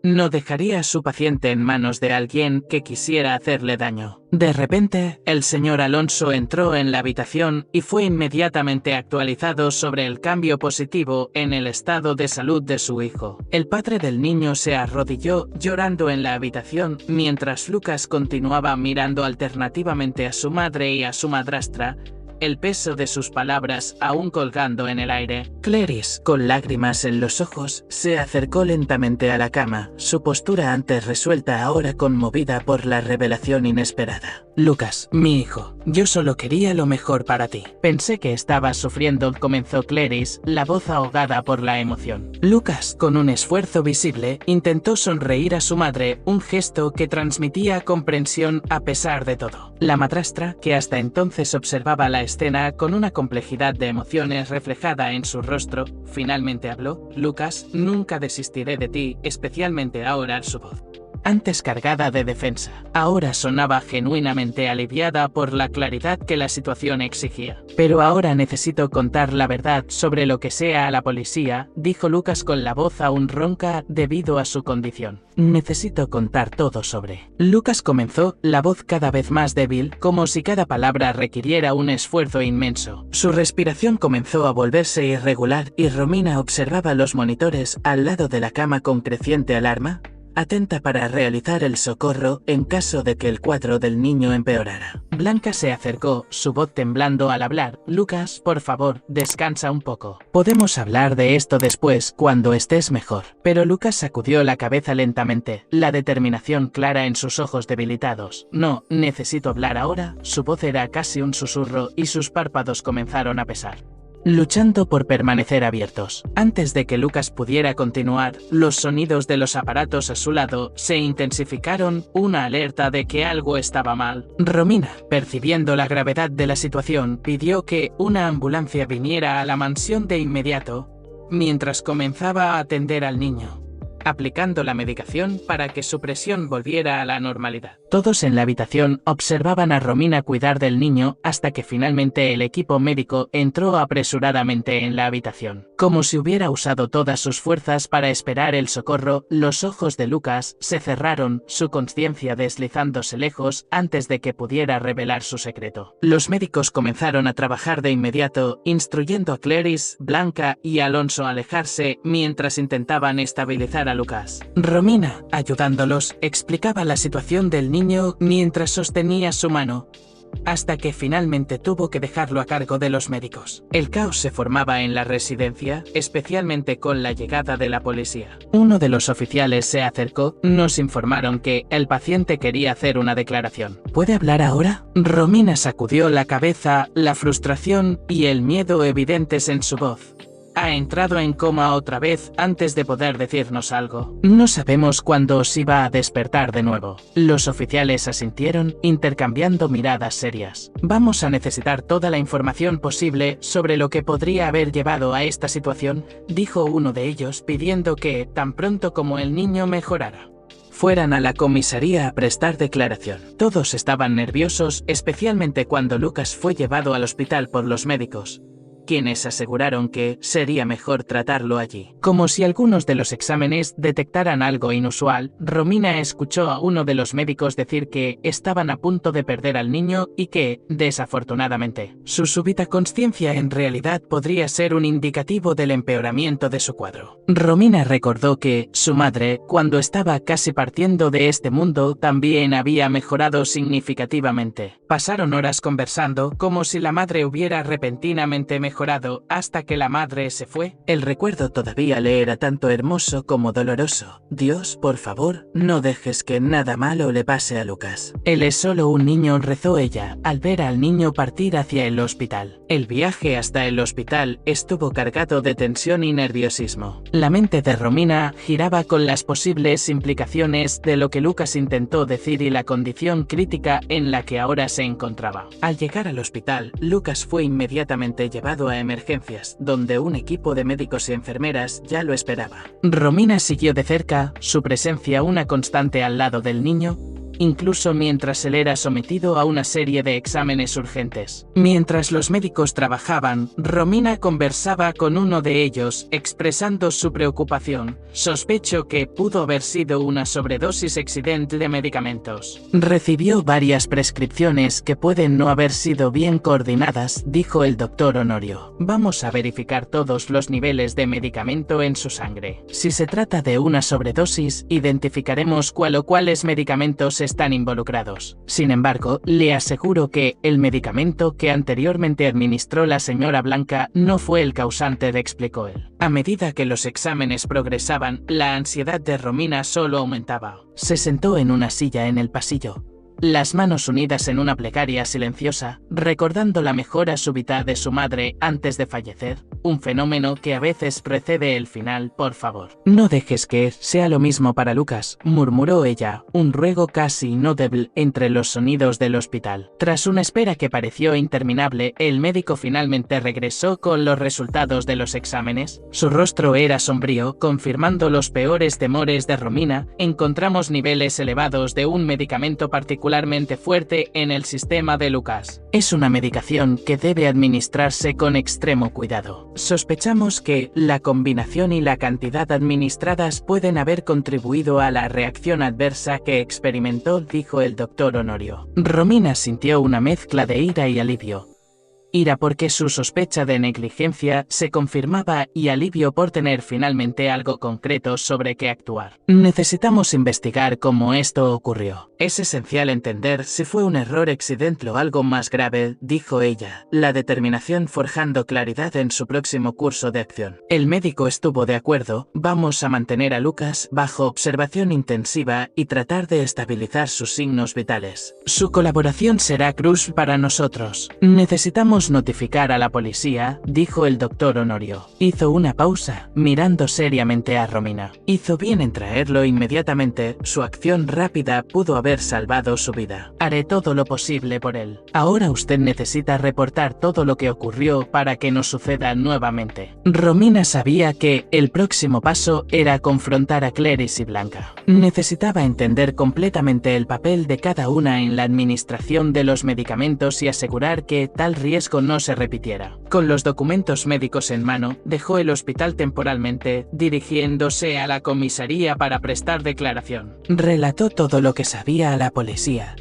Speaker 1: No dejaría a su paciente en manos de alguien que quisiera hacerle daño. De repente, el señor Alonso entró en la habitación y fue inmediatamente actualizado sobre el cambio positivo en el estado de salud de su hijo. El padre del niño se arrodilló, llorando en la habitación, mientras Lucas continuaba mirando alternativamente a su madre y a su madrastra, el peso de sus palabras aún colgando en el aire. Clarice, con lágrimas en los ojos, se acercó lentamente a la cama, su postura antes resuelta ahora conmovida por la revelación inesperada. «Lucas, mi hijo, yo solo quería lo mejor para ti. Pensé que estabas sufriendo», comenzó Clarice, la voz ahogada por la emoción. Lucas, con un esfuerzo visible, intentó sonreír a su madre, un gesto que transmitía comprensión a pesar de todo. La madrastra, que hasta entonces observaba la escena con una complejidad de emociones reflejada en su rostro. Finalmente habló: Lucas, nunca desistiré de ti, especialmente ahora. Su voz, antes cargada de defensa, ahora sonaba genuinamente aliviada por la claridad que la situación exigía. Pero ahora necesito contar la verdad sobre lo que sea a la policía, dijo Lucas con la voz aún ronca debido a su condición. Necesito contar todo sobre. Lucas comenzó, la voz cada vez más débil, como si cada palabra requiriera un esfuerzo inmenso. Su respiración comenzó a volverse irregular y Romina observaba los monitores al lado de la cama con creciente alarma, atenta para realizar el socorro en caso de que el cuadro del niño empeorara. Blanca se acercó, su voz temblando al hablar. Lucas, por favor, descansa un poco. Podemos hablar de esto después, cuando estés mejor. Pero Lucas sacudió la cabeza lentamente, la determinación clara en sus ojos debilitados. No, necesito hablar ahora. Su voz era casi un susurro y sus párpados comenzaron a pesar, luchando por permanecer abiertos. Antes de que Lucas pudiera continuar, los sonidos de los aparatos a su lado se intensificaron, una alerta de que algo estaba mal. Romina, percibiendo la gravedad de la situación, pidió que una ambulancia viniera a la mansión de inmediato, mientras comenzaba a atender al niño, aplicando la medicación para que su presión volviera a la normalidad. Todos en la habitación observaban a Romina cuidar del niño hasta que finalmente el equipo médico entró apresuradamente en la habitación. Como si hubiera usado todas sus fuerzas para esperar el socorro, los ojos de Lucas se cerraron, su conciencia deslizándose lejos antes de que pudiera revelar su secreto. Los médicos comenzaron a trabajar de inmediato, instruyendo a Clarice, Blanca y Alonso a alejarse mientras intentaban estabilizar a Lucas. Romina, ayudándolos, explicaba la situación del niño mientras sostenía su mano, hasta que finalmente tuvo que dejarlo a cargo de los médicos. El caos se formaba en la residencia, especialmente con la llegada de la policía. Uno de los oficiales se acercó, nos informaron que el paciente quería hacer una declaración. ¿Puede hablar ahora? Romina sacudió la cabeza, la frustración y el miedo evidentes en su voz. Ha entrado en coma otra vez antes de poder decirnos algo. No sabemos cuándo os iba a despertar de nuevo. Los oficiales asintieron, intercambiando miradas serias. Vamos a necesitar toda la información posible sobre lo que podría haber llevado a esta situación, dijo uno de ellos, pidiendo que, tan pronto como el niño mejorara, fueran a la comisaría a prestar declaración. Todos estaban nerviosos, especialmente cuando Lucas fue llevado al hospital por los médicos, quienes aseguraron que sería mejor tratarlo allí. Como si algunos de los exámenes detectaran algo inusual, Romina escuchó a uno de los médicos decir que estaban a punto de perder al niño y que, desafortunadamente, su súbita consciencia en realidad podría ser un indicativo del empeoramiento de su cuadro. Romina recordó que su madre, cuando estaba casi partiendo de este mundo, también había mejorado significativamente. Pasaron horas conversando, como si la madre hubiera repentinamente mejorado hasta que la madre se fue. El recuerdo todavía le era tanto hermoso como doloroso. Dios, por favor, no dejes que nada malo le pase a Lucas. Él es solo un niño, rezó ella, al ver al niño partir hacia el hospital. El viaje hasta el hospital estuvo cargado de tensión y nerviosismo. La mente de Romina giraba con las posibles implicaciones de lo que Lucas intentó decir y la condición crítica en la que ahora se encontraba. Al llegar al hospital, Lucas fue inmediatamente llevado a emergencias, donde un equipo de médicos y enfermeras ya lo esperaba. Romina siguió de cerca, su presencia una constante al lado del niño, incluso mientras él era sometido a una serie de exámenes urgentes. Mientras los médicos trabajaban, Romina conversaba con uno de ellos, expresando su preocupación. Sospecho que pudo haber sido una sobredosis accidental de medicamentos. Recibió varias prescripciones que pueden no haber sido bien coordinadas, dijo el doctor Honorio. Vamos a verificar todos los niveles de medicamento en su sangre. Si se trata de una sobredosis, identificaremos cuál o cuáles medicamentos están involucrados. Sin embargo, le aseguro que el medicamento que anteriormente administró la señora Blanca no fue el causante, explicó él. A medida que los exámenes progresaban, la ansiedad de Romina solo aumentaba. Se sentó en una silla en el pasillo, las manos unidas en una plegaria silenciosa, recordando la mejora súbita de su madre antes de fallecer. un fenómeno que a veces precede el final, por favor. No dejes que sea lo mismo para Lucas, murmuró ella, un ruego casi inaudible entre los sonidos del hospital. Tras una espera que pareció interminable, el médico finalmente regresó con los resultados de los exámenes. Su rostro era sombrío, confirmando los peores temores de Romina. Encontramos niveles elevados de un medicamento particularmente fuerte en el sistema de Lucas. Es una medicación que debe administrarse con extremo cuidado. Sospechamos que la combinación y la cantidad administradas pueden haber contribuido a la reacción adversa que experimentó, dijo el doctor Honorio. Romina sintió una mezcla de ira y alivio. Ira porque su sospecha de negligencia se confirmaba y alivio por tener finalmente algo concreto sobre qué actuar. Necesitamos investigar cómo esto ocurrió. Es esencial entender si fue un error accidental o algo más grave, dijo ella, la determinación forjando claridad en su próximo curso de acción. El médico estuvo de acuerdo, vamos a mantener a Lucas bajo observación intensiva y tratar de estabilizar sus signos vitales. Su colaboración será crucial para nosotros. Necesitamos notificar a la policía, dijo el doctor Honorio. Hizo una pausa, mirando seriamente a Romina. Hizo bien en traerlo inmediatamente, su acción rápida pudo haber salvado su vida. Haré todo lo posible por él. Ahora usted necesita reportar todo lo que ocurrió para que no suceda nuevamente. Romina sabía que el próximo paso era confrontar a Clarice y Blanca. Necesitaba entender completamente el papel de cada una en la administración de los medicamentos y asegurar que tal riesgo no se repitiera. Con los documentos médicos en mano, dejó el hospital temporalmente, dirigiéndose a la comisaría para prestar declaración. Relató todo lo que sabía a la policía,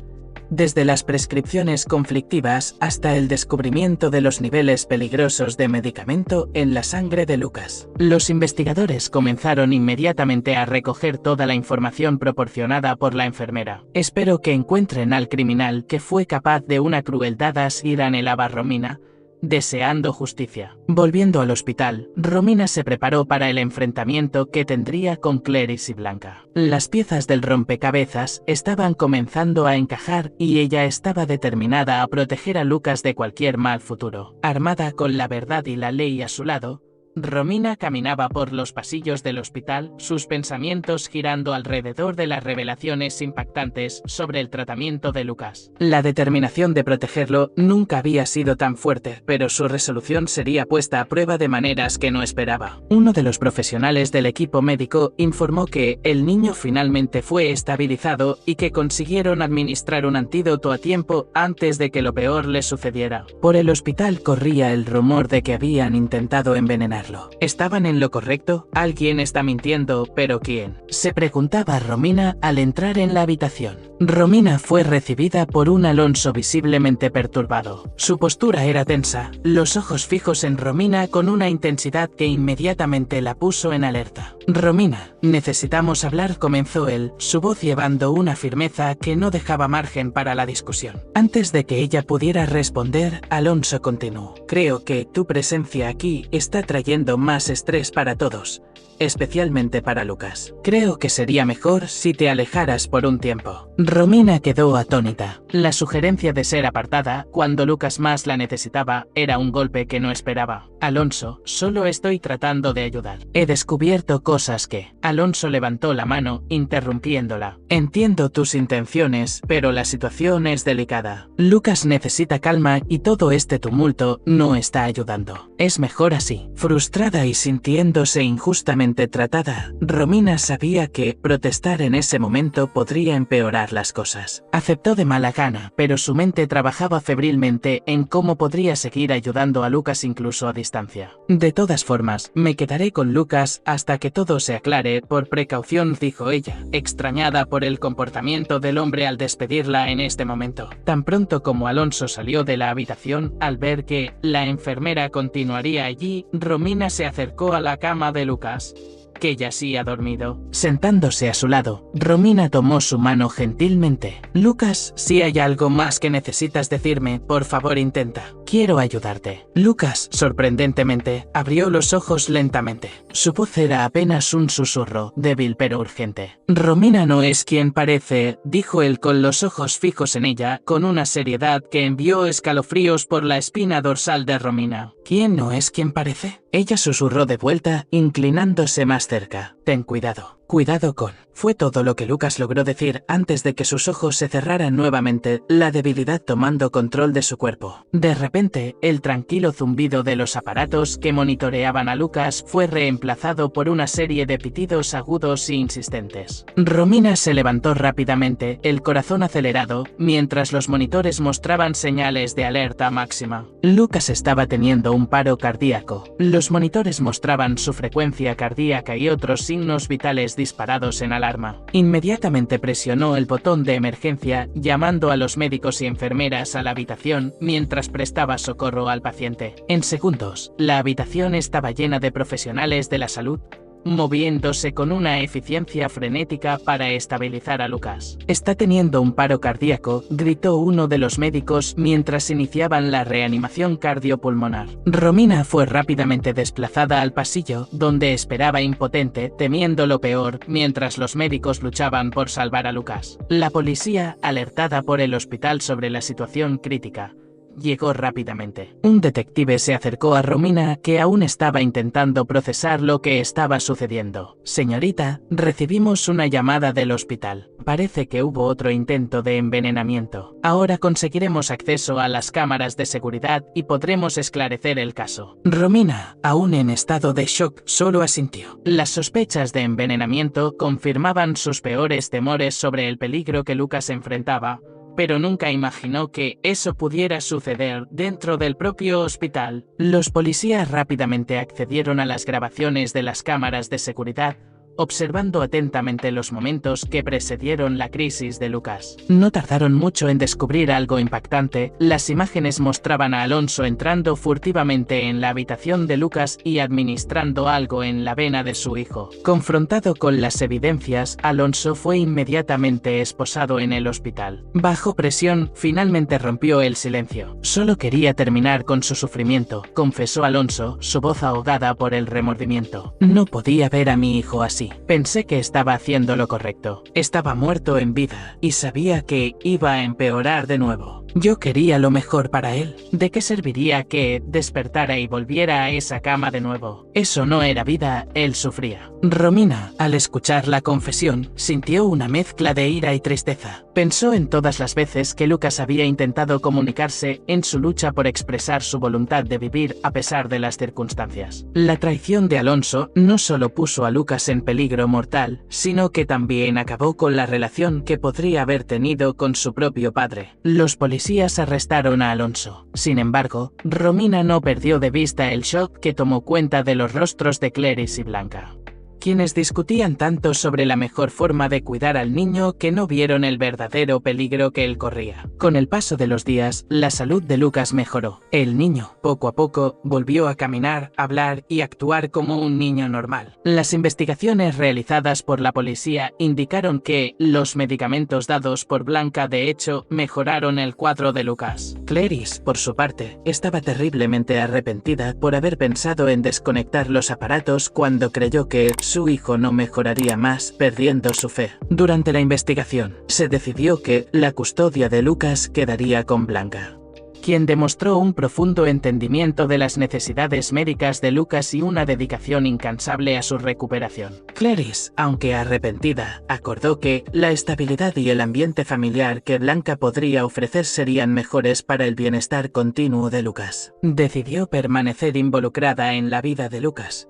Speaker 1: desde las prescripciones conflictivas hasta el descubrimiento de los niveles peligrosos de medicamento en la sangre de Lucas. Los investigadores comenzaron inmediatamente a recoger toda la información proporcionada por la enfermera. Espero que encuentren al criminal que fue capaz de una crueldad así, anhelaba Romina, deseando justicia. Volviendo al hospital, Romina se preparó para el enfrentamiento que tendría con Clarice y Blanca. Las piezas del rompecabezas estaban comenzando a encajar y ella estaba determinada a proteger a Lucas de cualquier mal futuro. Armada con la verdad y la ley a su lado, Romina caminaba por los pasillos del hospital, sus pensamientos girando alrededor de las revelaciones impactantes sobre el tratamiento de Lucas. La determinación de protegerlo nunca había sido tan fuerte, pero su resolución sería puesta a prueba de maneras que no esperaba. Uno de los profesionales del equipo médico informó que el niño finalmente fue estabilizado y que consiguieron administrar un antídoto a tiempo antes de que lo peor le sucediera. Por el hospital corría el rumor de que habían intentado envenenarlo. ¿Estaban en lo correcto? Alguien está mintiendo, ¿pero quién?, se preguntaba Romina al entrar en la habitación. Romina fue recibida por un Alonso visiblemente perturbado. Su postura era tensa, los ojos fijos en Romina con una intensidad que inmediatamente la puso en alerta. Romina, necesitamos hablar, comenzó él, su voz llevando una firmeza que no dejaba margen para la discusión. Antes de que ella pudiera responder, Alonso continuó. Creo que tu presencia aquí está trayendo más estrés para todos, especialmente para Lucas. Creo que sería mejor si te alejaras por un tiempo. Romina quedó atónita. La sugerencia de ser apartada cuando Lucas más la necesitaba era un golpe que no esperaba. Alonso, solo estoy tratando de ayudar. He descubierto cosas que... Alonso levantó la mano, interrumpiéndola. Entiendo tus intenciones, pero la situación es delicada. Lucas necesita calma y todo este tumulto no está ayudando. Es mejor así. Frustrada y sintiéndose injustamente tratada, Romina sabía que protestar en ese momento podría empeorar las cosas. Aceptó de mala gana, pero su mente trabajaba febrilmente en cómo podría seguir ayudando a Lucas incluso a distancia. De todas formas, me quedaré con Lucas hasta que todo se aclare, por precaución, dijo ella, extrañada por el comportamiento del hombre al despedirla en este momento. Tan pronto como Alonso salió de la habitación, al ver que la enfermera continuaría allí, Romina se acercó a la cama de Lucas, que yacía dormido. Sentándose a su lado, Romina tomó su mano gentilmente. Lucas, si hay algo más que necesitas decirme, por favor intenta. Quiero ayudarte. Lucas, sorprendentemente, abrió los ojos lentamente. Su voz era apenas un susurro, débil pero urgente. Romina no es quien parece, dijo él con los ojos fijos en ella, con una seriedad que envió escalofríos por la espina dorsal de Romina. ¿Quién no es quien parece? Ella susurró de vuelta, inclinándose más cerca. Ten cuidado. Cuidado con. Fue todo lo que Lucas logró decir antes de que sus ojos se cerraran nuevamente, la debilidad tomando control de su cuerpo. De repente, el tranquilo zumbido de los aparatos que monitoreaban a Lucas fue reemplazado por una serie de pitidos agudos e insistentes. Romina se levantó rápidamente, el corazón acelerado, mientras los monitores mostraban señales de alerta máxima. Lucas estaba teniendo un paro cardíaco. Los monitores mostraban su frecuencia cardíaca y otros signos vitales disparados en alarma. Inmediatamente presionó el botón de emergencia, llamando a los médicos y enfermeras a la habitación mientras prestaba socorro al paciente. En segundos, la habitación estaba llena de profesionales de la salud, moviéndose con una eficiencia frenética para estabilizar a Lucas. Está teniendo un paro cardíaco, gritó uno de los médicos mientras iniciaban la reanimación cardiopulmonar. Romina fue rápidamente desplazada al pasillo, donde esperaba impotente, temiendo lo peor, mientras los médicos luchaban por salvar a Lucas. La policía, alertada por el hospital sobre la situación crítica, llegó rápidamente. Un detective se acercó a Romina, que aún estaba intentando procesar lo que estaba sucediendo. Señorita, recibimos una llamada del hospital. Parece que hubo otro intento de envenenamiento. Ahora conseguiremos acceso a las cámaras de seguridad y podremos esclarecer el caso. Romina, aún en estado de shock, solo asintió. Las sospechas de envenenamiento confirmaban sus peores temores sobre el peligro que Lucas enfrentaba, pero nunca imaginó que eso pudiera suceder dentro del propio hospital. Los policías rápidamente accedieron a las grabaciones de las cámaras de seguridad, observando atentamente los momentos que precedieron la crisis de Lucas. No tardaron mucho en descubrir algo impactante. Las imágenes mostraban a Alonso entrando furtivamente en la habitación de Lucas y administrando algo en la vena de su hijo. Confrontado con las evidencias, Alonso fue inmediatamente esposado en el hospital. Bajo presión, finalmente rompió el silencio. Solo quería terminar con su sufrimiento, confesó Alonso, su voz ahogada por el remordimiento. No podía ver a mi hijo así. Pensé que estaba haciendo lo correcto. Estaba muerto en vida, y sabía que iba a empeorar de nuevo. Yo quería lo mejor para él. ¿De qué serviría que despertara y volviera a esa cama de nuevo? Eso no era vida, él sufría. Romina, al escuchar la confesión, sintió una mezcla de ira y tristeza. Pensó en todas las veces que Lucas había intentado comunicarse en su lucha por expresar su voluntad de vivir a pesar de las circunstancias. La traición de Alonso no solo puso a Lucas en peligro mortal, sino que también acabó con la relación que podría haber tenido con su propio padre. Los policías arrestaron a Alonso. Sin embargo, Romina no perdió de vista el shock que tomó cuenta de los rostros de Clarice y Blanca, quienes discutían tanto sobre la mejor forma de cuidar al niño que no vieron el verdadero peligro que él corría. Con el paso de los días, la salud de Lucas mejoró. El niño, poco a poco, volvió a caminar, hablar y actuar como un niño normal. Las investigaciones realizadas por la policía indicaron que los medicamentos dados por Blanca de hecho mejoraron el cuadro de Lucas. Clarice, por su parte, estaba terriblemente arrepentida por haber pensado en desconectar los aparatos cuando creyó que su hijo no mejoraría más, perdiendo su fe. Durante la investigación, se decidió que la custodia de Lucas quedaría con Blanca, quien demostró un profundo entendimiento de las necesidades médicas de Lucas y una dedicación incansable a su recuperación. Clarice, aunque arrepentida, acordó que la estabilidad y el ambiente familiar que Blanca podría ofrecer serían mejores para el bienestar continuo de Lucas. Decidió permanecer involucrada en la vida de Lucas,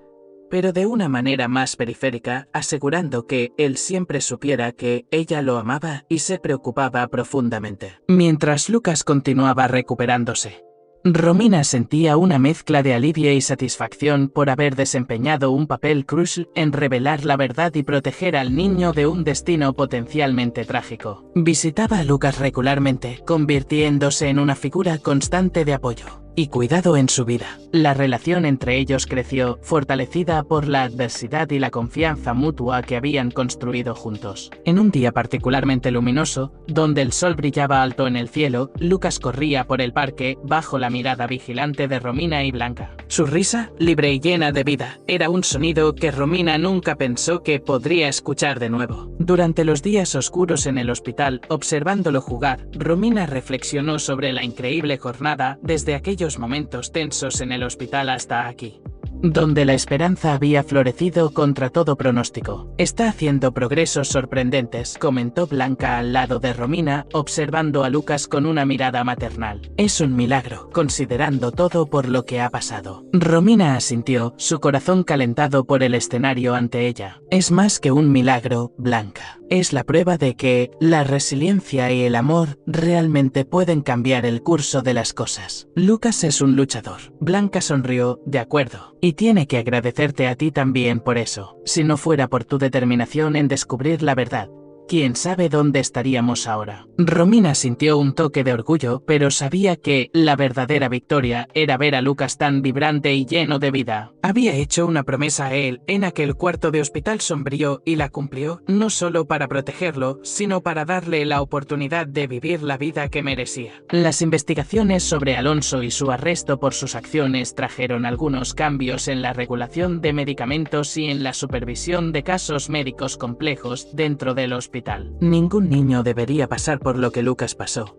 Speaker 1: pero de una manera más periférica, asegurando que él siempre supiera que ella lo amaba y se preocupaba profundamente. Mientras Lucas continuaba recuperándose, Romina sentía una mezcla de alivio y satisfacción por haber desempeñado un papel crucial en revelar la verdad y proteger al niño de un destino potencialmente trágico. Visitaba a Lucas regularmente, convirtiéndose en una figura constante de apoyo y cuidado en su vida. La relación entre ellos creció, fortalecida por la adversidad y la confianza mutua que habían construido juntos. En un día particularmente luminoso, donde el sol brillaba alto en el cielo, Lucas corría por el parque, bajo la mirada vigilante de Romina y Blanca. Su risa, libre y llena de vida, era un sonido que Romina nunca pensó que podría escuchar de nuevo. Durante los días oscuros en el hospital, observándolo jugar, Romina reflexionó sobre la increíble jornada desde aquellos momentos tensos en el hospital hasta aquí. donde la esperanza había florecido contra todo pronóstico. Está haciendo progresos sorprendentes, comentó Blanca al lado de Romina, observando a Lucas con una mirada maternal. Es un milagro, considerando todo por lo que ha pasado. Romina asintió, su corazón calentado por el escenario ante ella. Es más que un milagro, Blanca. Es la prueba de que la resiliencia y el amor realmente pueden cambiar el curso de las cosas. Lucas es un luchador. Blanca sonrió, de acuerdo. Y tiene que agradecerte a ti también por eso. Si no fuera por tu determinación en descubrir la verdad, ¿quién sabe dónde estaríamos ahora? Romina sintió un toque de orgullo, pero sabía que la verdadera victoria era ver a Lucas tan vibrante y lleno de vida. Había hecho una promesa a él en aquel cuarto de hospital sombrío y la cumplió, no solo para protegerlo, sino para darle la oportunidad de vivir la vida que merecía. Las investigaciones sobre Alonso y su arresto por sus acciones trajeron algunos cambios en la regulación de medicamentos y en la supervisión de casos médicos complejos dentro del hospital. Ningún niño debería pasar por lo que Lucas pasó.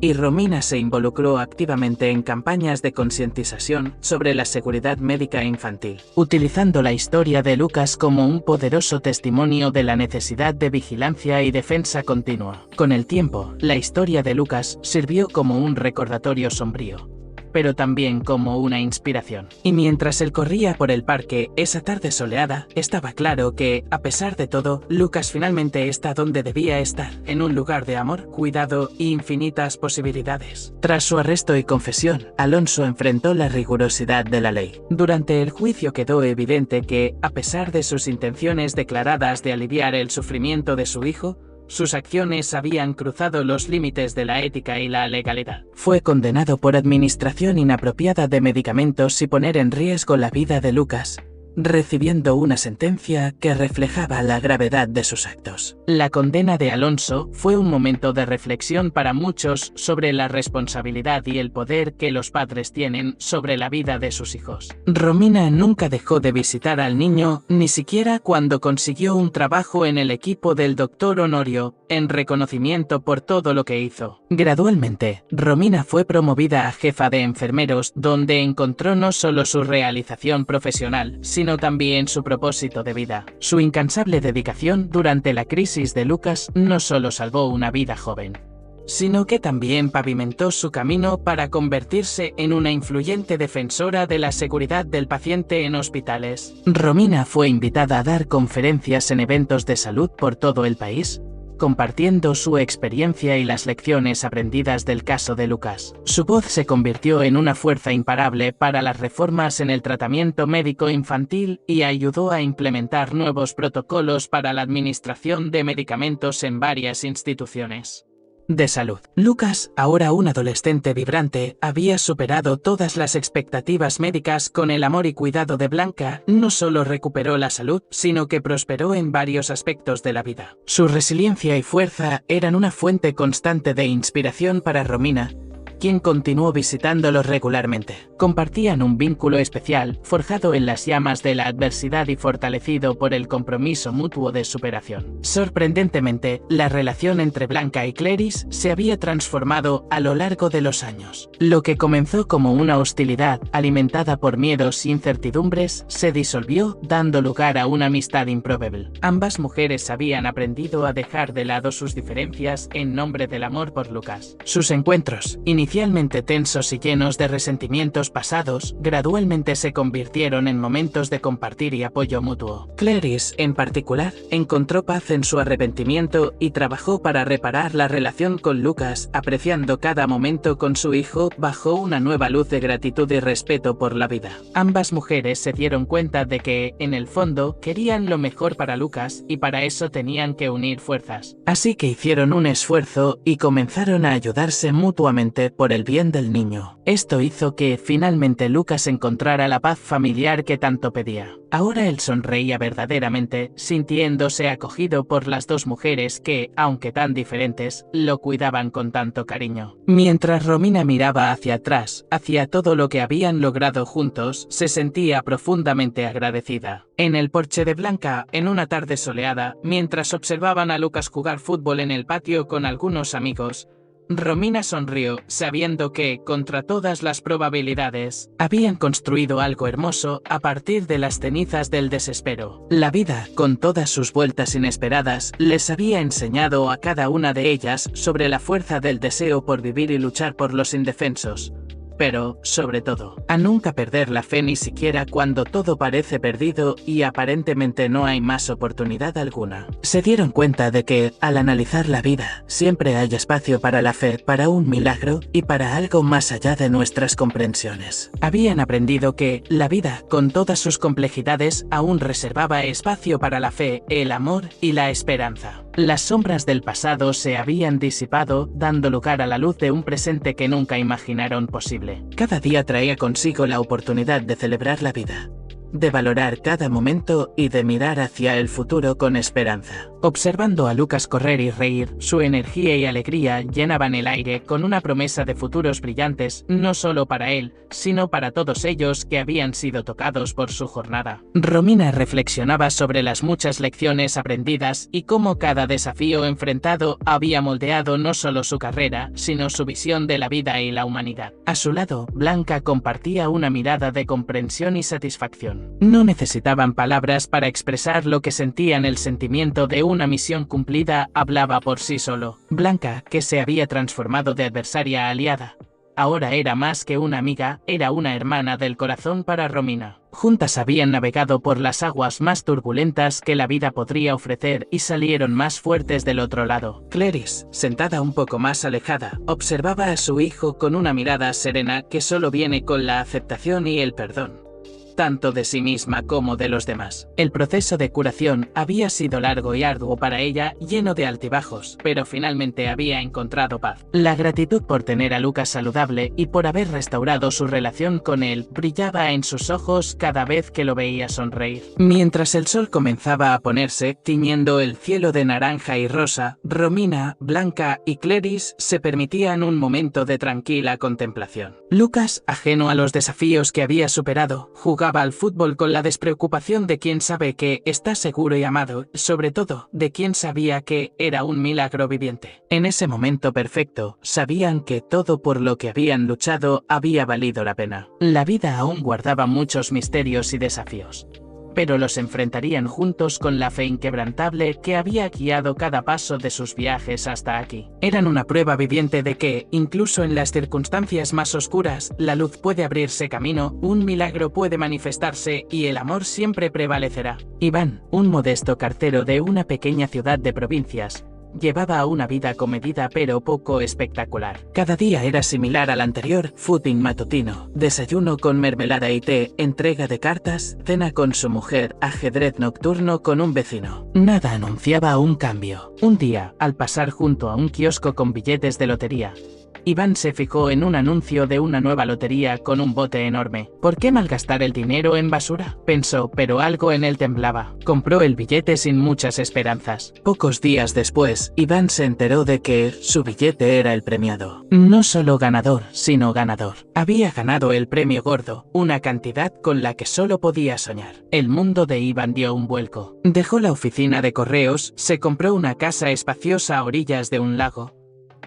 Speaker 1: Y Romina se involucró activamente en campañas de concientización sobre la seguridad médica infantil, utilizando la historia de Lucas como un poderoso testimonio de la necesidad de vigilancia y defensa continua. Con el tiempo, la historia de Lucas sirvió como un recordatorio sombrío, pero también como una inspiración. Y mientras él corría por el parque esa tarde soleada, estaba claro que, a pesar de todo, Lucas finalmente está donde debía estar, en un lugar de amor, cuidado y infinitas posibilidades. Tras su arresto y confesión, Alonso enfrentó la rigurosidad de la ley. Durante el juicio quedó evidente que, a pesar de sus intenciones declaradas de aliviar el sufrimiento de su hijo, sus acciones habían cruzado los límites de la ética y la legalidad. Fue condenado por administración inapropiada de medicamentos y poner en riesgo la vida de Lucas, recibiendo una sentencia que reflejaba la gravedad de sus actos. La condena de Alonso fue un momento de reflexión para muchos sobre la responsabilidad y el poder que los padres tienen sobre la vida de sus hijos. Romina nunca dejó de visitar al niño, ni siquiera cuando consiguió un trabajo en el equipo del doctor Honorio, en reconocimiento por todo lo que hizo. Gradualmente, Romina fue promovida a jefa de enfermeros, donde encontró no solo su realización profesional, sino también su propósito de vida. Su incansable dedicación durante la crisis de Lucas no solo salvó una vida joven, sino que también pavimentó su camino para convertirse en una influyente defensora de la seguridad del paciente en hospitales. Romina fue invitada a dar conferencias en eventos de salud por todo el país, compartiendo su experiencia y las lecciones aprendidas del caso de Lucas. Su voz se convirtió en una fuerza imparable para las reformas en el tratamiento médico infantil y ayudó a implementar nuevos protocolos para la administración de medicamentos en varias instituciones de salud. Lucas, ahora un adolescente vibrante, había superado todas las expectativas médicas con el amor y cuidado de Blanca. No solo recuperó la salud, sino que prosperó en varios aspectos de la vida. Su resiliencia y fuerza eran una fuente constante de inspiración para Romina, quien continuó visitándolo regularmente. Compartían un vínculo especial, forjado en las llamas de la adversidad y fortalecido por el compromiso mutuo de superación. Sorprendentemente, la relación entre Blanca y Clarice se había transformado a lo largo de los años. Lo que comenzó como una hostilidad alimentada por miedos e incertidumbres se disolvió, dando lugar a una amistad improbable. Ambas mujeres habían aprendido a dejar de lado sus diferencias en nombre del amor por Lucas. Sus encuentros, inicialmente tensos y llenos de resentimientos pasados, gradualmente se convirtieron en momentos de compartir y apoyo mutuo. Clarice, en particular, encontró paz en su arrepentimiento y trabajó para reparar la relación con Lucas, apreciando cada momento con su hijo bajo una nueva luz de gratitud y respeto por la vida. Ambas mujeres se dieron cuenta de que, en el fondo, querían lo mejor para Lucas y para eso tenían que unir fuerzas. Así que hicieron un esfuerzo y comenzaron a ayudarse mutuamente por el bien del niño. Esto hizo que finalmente Lucas encontrara la paz familiar que tanto pedía. Ahora él sonreía verdaderamente, sintiéndose acogido por las dos mujeres que, aunque tan diferentes, lo cuidaban con tanto cariño. Mientras Romina miraba hacia atrás, hacia todo lo que habían logrado juntos, se sentía profundamente agradecida. En el porche de Blanca, en una tarde soleada, mientras observaban a Lucas jugar fútbol en el patio con algunos amigos, Romina sonrió, sabiendo que, contra todas las probabilidades, habían construido algo hermoso a partir de las cenizas del desespero. La vida, con todas sus vueltas inesperadas, les había enseñado a cada una de ellas sobre la fuerza del deseo por vivir y luchar por los indefensos. Pero, sobre todo, a nunca perder la fe ni siquiera cuando todo parece perdido y aparentemente no hay más oportunidad alguna. Se dieron cuenta de que, al analizar la vida, siempre hay espacio para la fe, para un milagro y para algo más allá de nuestras comprensiones. Habían aprendido que la vida, con todas sus complejidades, aún reservaba espacio para la fe, el amor y la esperanza. Las sombras del pasado se habían disipado, dando lugar a la luz de un presente que nunca imaginaron posible. Cada día traía consigo la oportunidad de celebrar la vida, de valorar cada momento y de mirar hacia el futuro con esperanza. Observando a Lucas correr y reír, su energía y alegría llenaban el aire con una promesa de futuros brillantes, no solo para él, sino para todos ellos que habían sido tocados por su jornada. Romina reflexionaba sobre las muchas lecciones aprendidas y cómo cada desafío enfrentado había moldeado no solo su carrera, sino su visión de la vida y la humanidad. A su lado, Blanca compartía una mirada de comprensión y satisfacción. No necesitaban palabras para expresar lo que sentían. El sentimiento de una misión cumplida hablaba por sí solo. Blanca, que se había transformado de adversaria a aliada, ahora era más que una amiga, era una hermana del corazón para Romina. Juntas habían navegado por las aguas más turbulentas que la vida podría ofrecer y salieron más fuertes del otro lado. Clarice, sentada un poco más alejada, observaba a su hijo con una mirada serena que solo viene con la aceptación y el perdón, tanto de sí misma como de los demás. El proceso de curación había sido largo y arduo para ella, lleno de altibajos, pero finalmente había encontrado paz. La gratitud por tener a Lucas saludable y por haber restaurado su relación con él brillaba en sus ojos cada vez que lo veía sonreír. Mientras el sol comenzaba a ponerse, tiñendo el cielo de naranja y rosa, Romina, Blanca y Clarice se permitían un momento de tranquila contemplación. Lucas, ajeno a los desafíos que había superado, jugaba al fútbol con la despreocupación de quien sabe que está seguro y amado, sobre todo, de quien sabía que era un milagro viviente. En ese momento perfecto, sabían que todo por lo que habían luchado había valido la pena. La vida aún guardaba muchos misterios y desafíos, pero los enfrentarían juntos con la fe inquebrantable que había guiado cada paso de sus viajes hasta aquí. Eran una prueba viviente de que, incluso en las circunstancias más oscuras, la luz puede abrirse camino, un milagro puede manifestarse y el amor siempre prevalecerá. Iván, un modesto cartero de una pequeña ciudad de provincias, llevaba una vida comedida pero poco espectacular. Cada día era similar al anterior: footing matutino, desayuno con mermelada y té, entrega de cartas, cena con su mujer, ajedrez nocturno con un vecino. Nada anunciaba un cambio. Un día, al pasar junto a un kiosco con billetes de lotería, Iván se fijó en un anuncio de una nueva lotería con un bote enorme. ¿Por qué malgastar el dinero en basura?, pensó, pero algo en él temblaba. Compró el billete sin muchas esperanzas. Pocos días después, Iván se enteró de que su billete era el premiado. No solo ganador, sino ganador. Había ganado el premio gordo, una cantidad con la que solo podía soñar. El mundo de Iván dio un vuelco. Dejó la oficina de correos, se compró una casa espaciosa a orillas de un lago.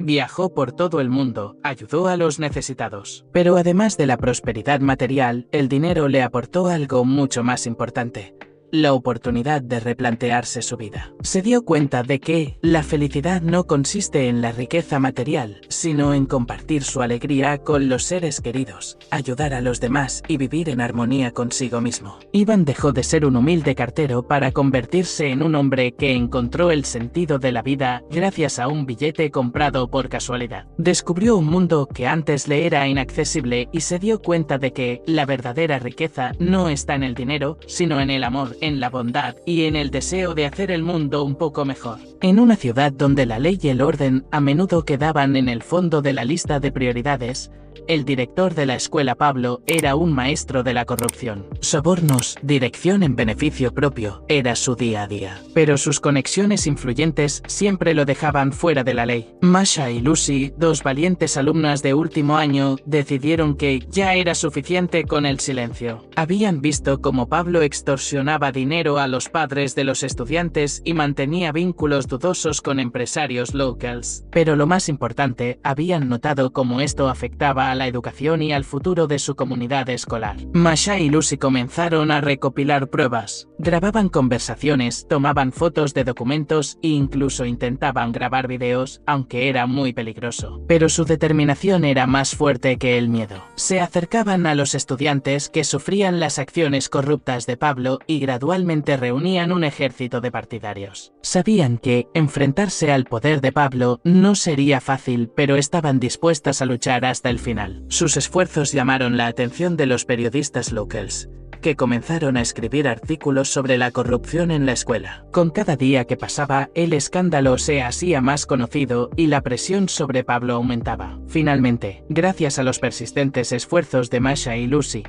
Speaker 1: Viajó por todo el mundo, ayudó a los necesitados. Pero además de la prosperidad material, el dinero le aportó algo mucho más importante: la oportunidad de replantearse su vida. Se dio cuenta de que la felicidad no consiste en la riqueza material, sino en compartir su alegría con los seres queridos, ayudar a los demás y vivir en armonía consigo mismo. Iván dejó de ser un humilde cartero para convertirse en un hombre que encontró el sentido de la vida gracias a un billete comprado por casualidad. Descubrió un mundo que antes le era inaccesible y se dio cuenta de que la verdadera riqueza no está en el dinero, sino en el amor, en la bondad y en el deseo de hacer el mundo un poco mejor. En una ciudad donde la ley y el orden a menudo quedaban en el fondo de la lista de prioridades, El director de la escuela Pablo era un maestro de la corrupción. Sobornos, dirección en beneficio propio, era su día a día. Pero sus conexiones influyentes siempre lo dejaban fuera de la ley. Masha y Lucy, dos valientes alumnas de último año, decidieron que ya era suficiente con el silencio. Habían visto cómo Pablo extorsionaba dinero a los padres de los estudiantes y mantenía vínculos dudosos con empresarios locals. Pero lo más importante, habían notado cómo esto afectaba a la educación y al futuro de su comunidad escolar. Masha y Lucy comenzaron a recopilar pruebas. Grababan conversaciones, tomaban fotos de documentos e incluso intentaban grabar videos, aunque era muy peligroso. Pero su determinación era más fuerte que el miedo. Se acercaban a los estudiantes que sufrían las acciones corruptas de Pablo y gradualmente reunían un ejército de partidarios. Sabían que enfrentarse al poder de Pablo no sería fácil, pero estaban dispuestas a luchar hasta el final. Sus esfuerzos llamaron la atención de los periodistas locals, que comenzaron a escribir artículos sobre la corrupción en la escuela. Con cada día que pasaba, el escándalo se hacía más conocido y la presión sobre Pablo aumentaba. Finalmente, gracias a los persistentes esfuerzos de Masha y Lucy,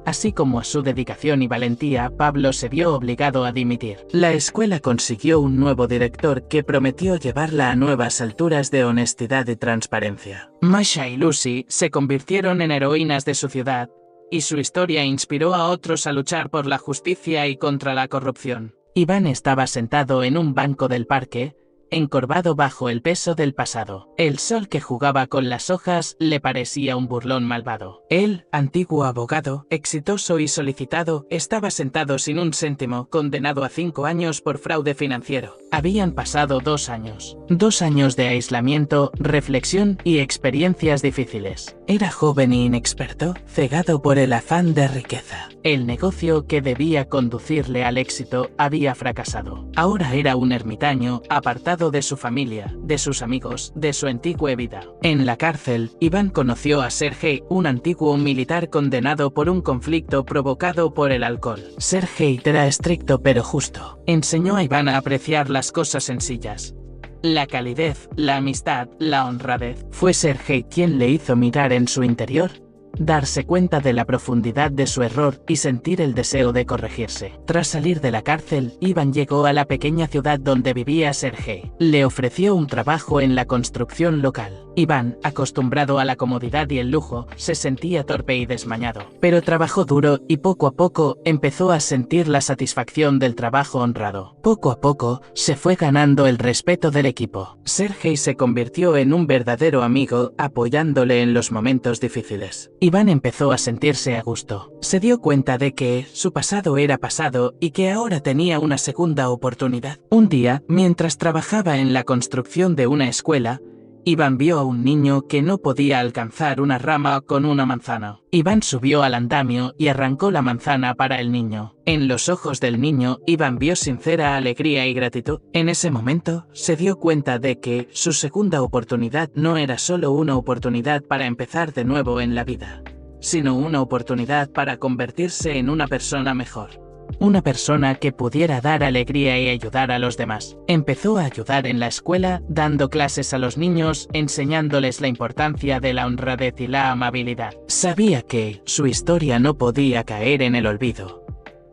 Speaker 1: así como a su dedicación y valentía, Pablo se vio obligado a dimitir. La escuela consiguió un nuevo director que prometió llevarla a nuevas alturas de honestidad y transparencia. Masha y Lucy se convirtieron en heroínas de su ciudad, y su historia inspiró a otros a luchar por la justicia y contra la corrupción. Iván estaba sentado en un banco del parque, encorvado bajo el peso del pasado. El sol que jugaba con las hojas le parecía un burlón malvado. Él, antiguo abogado, exitoso y solicitado, estaba sentado sin un céntimo, condenado a 5 años por fraude financiero. Habían pasado 2 años. 2 años de aislamiento, reflexión y experiencias difíciles. Era joven e inexperto, cegado por el afán de riqueza. El negocio que debía conducirle al éxito había fracasado. Ahora era un ermitaño, apartado de su familia, de sus amigos, de su antigua vida. En la cárcel, Iván conoció a Sergei, un antiguo militar condenado por un conflicto provocado por el alcohol. Sergei era estricto pero justo. Enseñó a Iván a apreciar las cosas sencillas. La calidez, la amistad, la honradez. Fue Sergei quien le hizo mirar en su interior, darse cuenta de la profundidad de su error y sentir el deseo de corregirse. Tras salir de la cárcel, Iván llegó a la pequeña ciudad donde vivía Sergei. Le ofreció un trabajo en la construcción local. Iván, acostumbrado a la comodidad y el lujo, se sentía torpe y desmañado. Pero trabajó duro y poco a poco empezó a sentir la satisfacción del trabajo honrado. Poco a poco se fue ganando el respeto del equipo. Sergei se convirtió en un verdadero amigo, apoyándole en los momentos difíciles. Iván empezó a sentirse a gusto. Se dio cuenta de que su pasado era pasado y que ahora tenía una segunda oportunidad. Un día, mientras trabajaba en la construcción de una escuela, Iván vio a un niño que no podía alcanzar una rama con una manzana. Iván subió al andamio y arrancó la manzana para el niño. En los ojos del niño, Iván vio sincera alegría y gratitud. En ese momento, se dio cuenta de que su segunda oportunidad no era solo una oportunidad para empezar de nuevo en la vida, sino una oportunidad para convertirse en una persona mejor. Una persona que pudiera dar alegría y ayudar a los demás. Empezó a ayudar en la escuela, dando clases a los niños, enseñándoles la importancia de la honradez y la amabilidad. Sabía que su historia no podía caer en el olvido,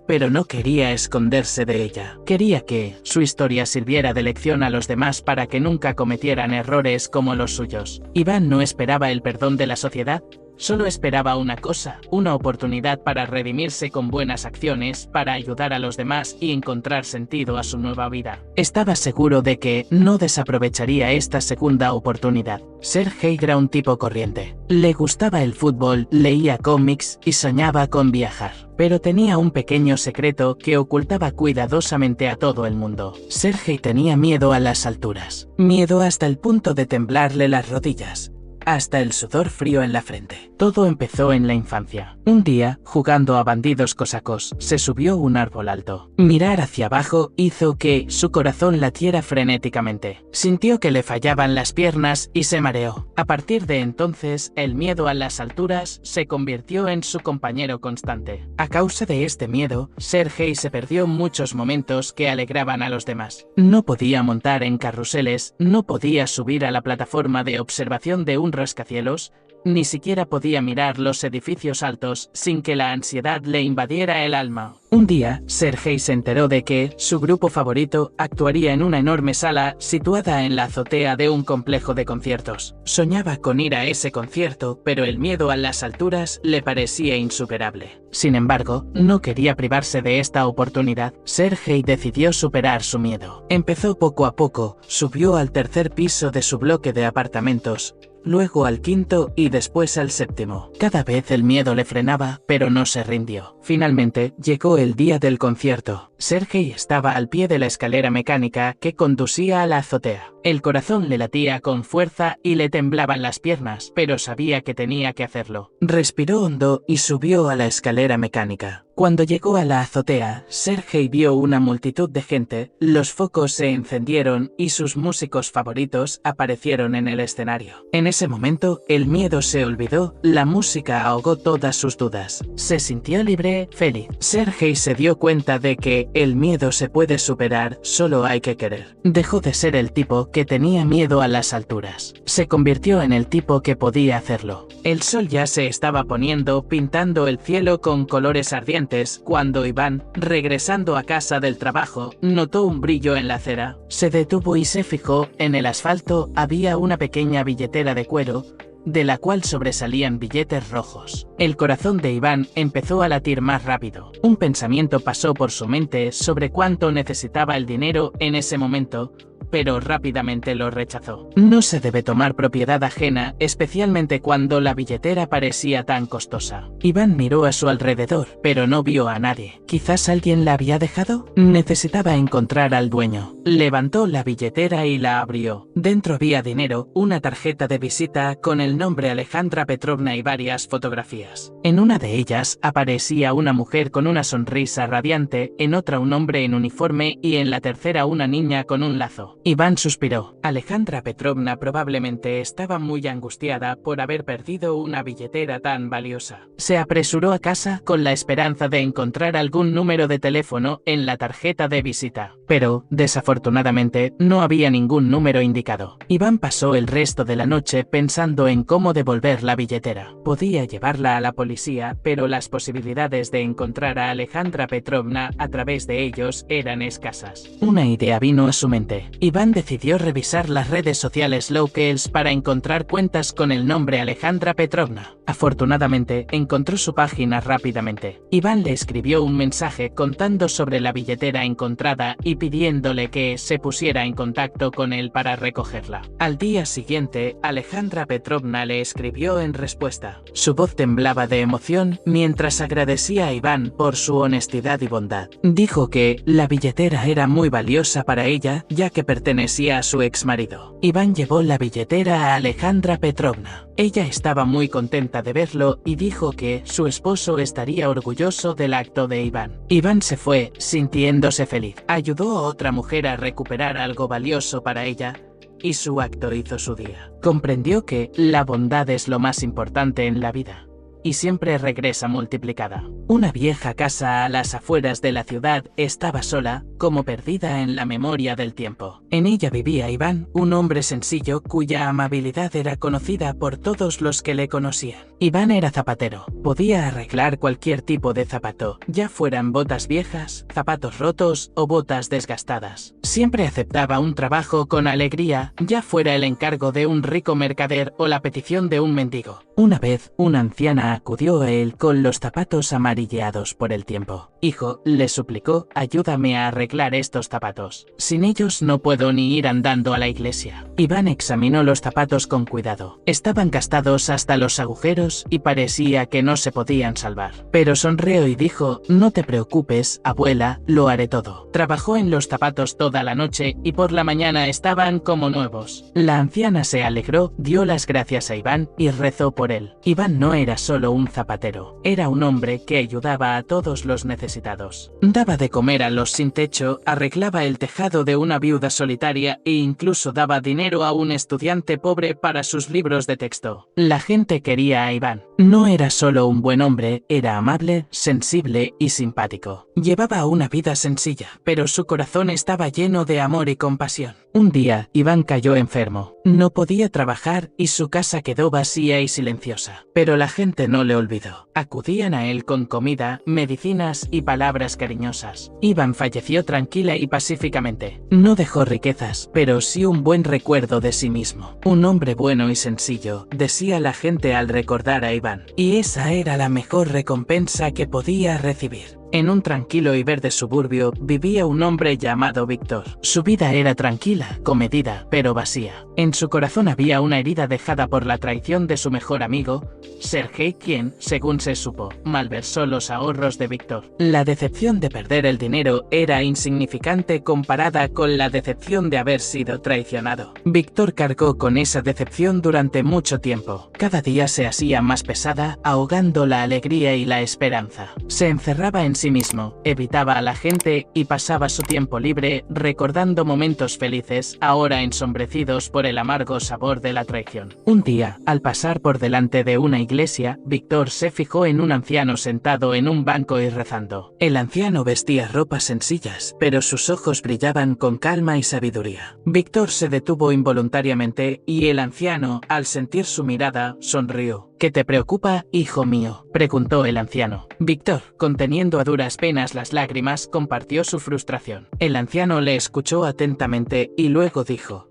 Speaker 1: pero no quería esconderse de ella. Quería que su historia sirviera de lección a los demás para que nunca cometieran errores como los suyos. Iván no esperaba el perdón de la sociedad, solo esperaba una cosa, una oportunidad para redimirse con buenas acciones, para ayudar a los demás y encontrar sentido a su nueva vida. Estaba seguro de que no desaprovecharía esta segunda oportunidad. Sergei era un tipo corriente. Le gustaba el fútbol, leía cómics y soñaba con viajar. Pero tenía un pequeño secreto que ocultaba cuidadosamente a todo el mundo. Sergei tenía miedo a las alturas. Miedo hasta el punto de temblarle las rodillas, hasta el sudor frío en la frente. Todo empezó en la infancia. Un día, jugando a bandidos cosacos, se subió a un árbol alto. Mirar hacia abajo hizo que su corazón latiera frenéticamente. Sintió que le fallaban las piernas y se mareó. A partir de entonces, el miedo a las alturas se convirtió en su compañero constante. A causa de este miedo, Sergei se perdió muchos momentos que alegraban a los demás. No podía montar en carruseles, no podía subir a la plataforma de observación de un rascacielos, Ni siquiera podía mirar los edificios altos sin que la ansiedad le invadiera el alma. Un día, Sergei se enteró de que su grupo favorito actuaría en una enorme sala situada en la azotea de un complejo de conciertos. Soñaba con ir a ese concierto, pero el miedo a las alturas le parecía insuperable. Sin embargo, no quería privarse de esta oportunidad. Sergei decidió superar su miedo. Empezó poco a poco, subió al tercer piso de su bloque de apartamentos, luego al quinto y después al séptimo. Cada vez el miedo le frenaba, pero no se rindió. Finalmente, llegó el día del concierto. Sergei estaba al pie de la escalera mecánica que conducía a la azotea. El corazón le latía con fuerza y le temblaban las piernas, pero sabía que tenía que hacerlo. Respiró hondo y subió a la escalera mecánica. Cuando llegó a la azotea, Sergei vio una multitud de gente, los focos se encendieron y sus músicos favoritos aparecieron en el escenario. En ese momento, el miedo se olvidó, la música ahogó todas sus dudas. Se sintió libre, feliz. Sergei se dio cuenta de que el miedo se puede superar, solo hay que querer. Dejó de ser el tipo que tenía miedo a las alturas. Se convirtió en el tipo que podía hacerlo. El sol ya se estaba poniendo, pintando el cielo con colores ardientes, cuando Iván, regresando a casa del trabajo, notó un brillo en la acera. Se detuvo y se fijó, en el asfalto había una pequeña billetera de cuero, de la cual sobresalían billetes rojos. El corazón de Iván empezó a latir más rápido. Un pensamiento pasó por su mente sobre cuánto necesitaba el dinero en ese momento, pero rápidamente lo rechazó. No se debe tomar propiedad ajena, especialmente cuando la billetera parecía tan costosa. Iván miró a su alrededor, pero no vio a nadie. ¿Quizás alguien la había dejado? Necesitaba encontrar al dueño. Levantó la billetera y la abrió. Dentro había dinero, una tarjeta de visita con el nombre Alejandra Petrovna y varias fotografías. En una de ellas aparecía una mujer con una sonrisa radiante, en otra un hombre en uniforme y en la tercera una niña con un lazo. Iván suspiró. Alejandra Petrovna probablemente estaba muy angustiada por haber perdido una billetera tan valiosa. Se apresuró a casa con la esperanza de encontrar algún número de teléfono en la tarjeta de visita, pero, desafortunadamente, no había ningún número indicado. Iván pasó el resto de la noche pensando en cómo devolver la billetera. Podía llevarla a la policía, pero las posibilidades de encontrar a Alejandra Petrovna a través de ellos eran escasas. Una idea vino a su mente. Iván decidió revisar las redes sociales locales para encontrar cuentas con el nombre Alejandra Petrovna. Afortunadamente, encontró su página rápidamente. Iván le escribió un mensaje contando sobre la billetera encontrada y pidiéndole que se pusiera en contacto con él para recogerla. Al día siguiente, Alejandra Petrovna le escribió en respuesta. Su voz temblaba de emoción mientras agradecía a Iván por su honestidad y bondad. Dijo que la billetera era muy valiosa para ella, ya que pertenecía a su exmarido. Iván llevó la billetera a Alejandra Petrovna. Ella estaba muy contenta de verlo y dijo que su esposo estaría orgulloso del acto de Iván. Iván se fue, sintiéndose feliz. Ayudó a otra mujer a recuperar algo valioso para ella, y su acto hizo su día. Comprendió que la bondad es lo más importante en la vida, y siempre regresa multiplicada. Una vieja casa a las afueras de la ciudad estaba sola, como perdida en la memoria del tiempo. En ella vivía Iván, un hombre sencillo cuya amabilidad era conocida por todos los que le conocían. Iván era zapatero. Podía arreglar cualquier tipo de zapato, ya fueran botas viejas, zapatos rotos o botas desgastadas. Siempre aceptaba un trabajo con alegría, ya fuera el encargo de un rico mercader o la petición de un mendigo. Una vez, una anciana acudió a él con los zapatos amarilleados por el tiempo. «Hijo», le suplicó, «ayúdame a arreglar estos zapatos. Sin ellos no puedo ni ir andando a la iglesia». Iván examinó los zapatos con cuidado. Estaban gastados hasta los agujeros y parecía que no se podían salvar. Pero sonrió y dijo, «No te preocupes, abuela, lo haré todo». Trabajó en los zapatos toda la noche y por la mañana estaban como nuevos. La anciana se alegró, dio las gracias a Iván y rezó por él. Iván no era solo un zapatero, era un hombre que ayudaba a todos los necesitados. Daba de comer a los sin techo, arreglaba el tejado de una viuda solitaria e incluso daba dinero a un estudiante pobre para sus libros de texto. La gente quería a Iván. No era solo un buen hombre, era amable, sensible y simpático. Llevaba una vida sencilla, pero su corazón estaba lleno de amor y compasión. Un día, Iván cayó enfermo. No podía trabajar y su casa quedó vacía y silenciosa. Pero la gente no le olvidó. Acudían a él con comida, medicinas y palabras cariñosas. Iván falleció tranquila y pacíficamente. No dejó riquezas, pero sí un buen recuerdo de sí mismo. Un hombre bueno y sencillo, decía la gente al recordar a Iván. Y esa era la mejor recompensa que podía recibir. En un tranquilo y verde suburbio vivía un hombre llamado Víctor. Su vida era tranquila, comedida, pero vacía. En su corazón había una herida dejada por la traición de su mejor amigo, Sergei, quien, según se supo, malversó los ahorros de Víctor. La decepción de perder el dinero era insignificante comparada con la decepción de haber sido traicionado. Víctor cargó con esa decepción durante mucho tiempo. Cada día se hacía más pesada, ahogando la alegría y la esperanza. Se encerraba en sí mismo, evitaba a la gente y pasaba su tiempo libre recordando momentos felices, ahora ensombrecidos por el amargo sabor de la traición. Un día, al pasar por delante de una iglesia, Víctor se fijó en un anciano sentado en un banco y rezando. El anciano vestía ropas sencillas, pero sus ojos brillaban con calma y sabiduría. Víctor se detuvo involuntariamente y el anciano, al sentir su mirada, sonrió. ¿Qué te preocupa, hijo mío?, preguntó el anciano. Víctor, conteniendo a duras penas las lágrimas, compartió su frustración. El anciano le escuchó atentamente y luego dijo: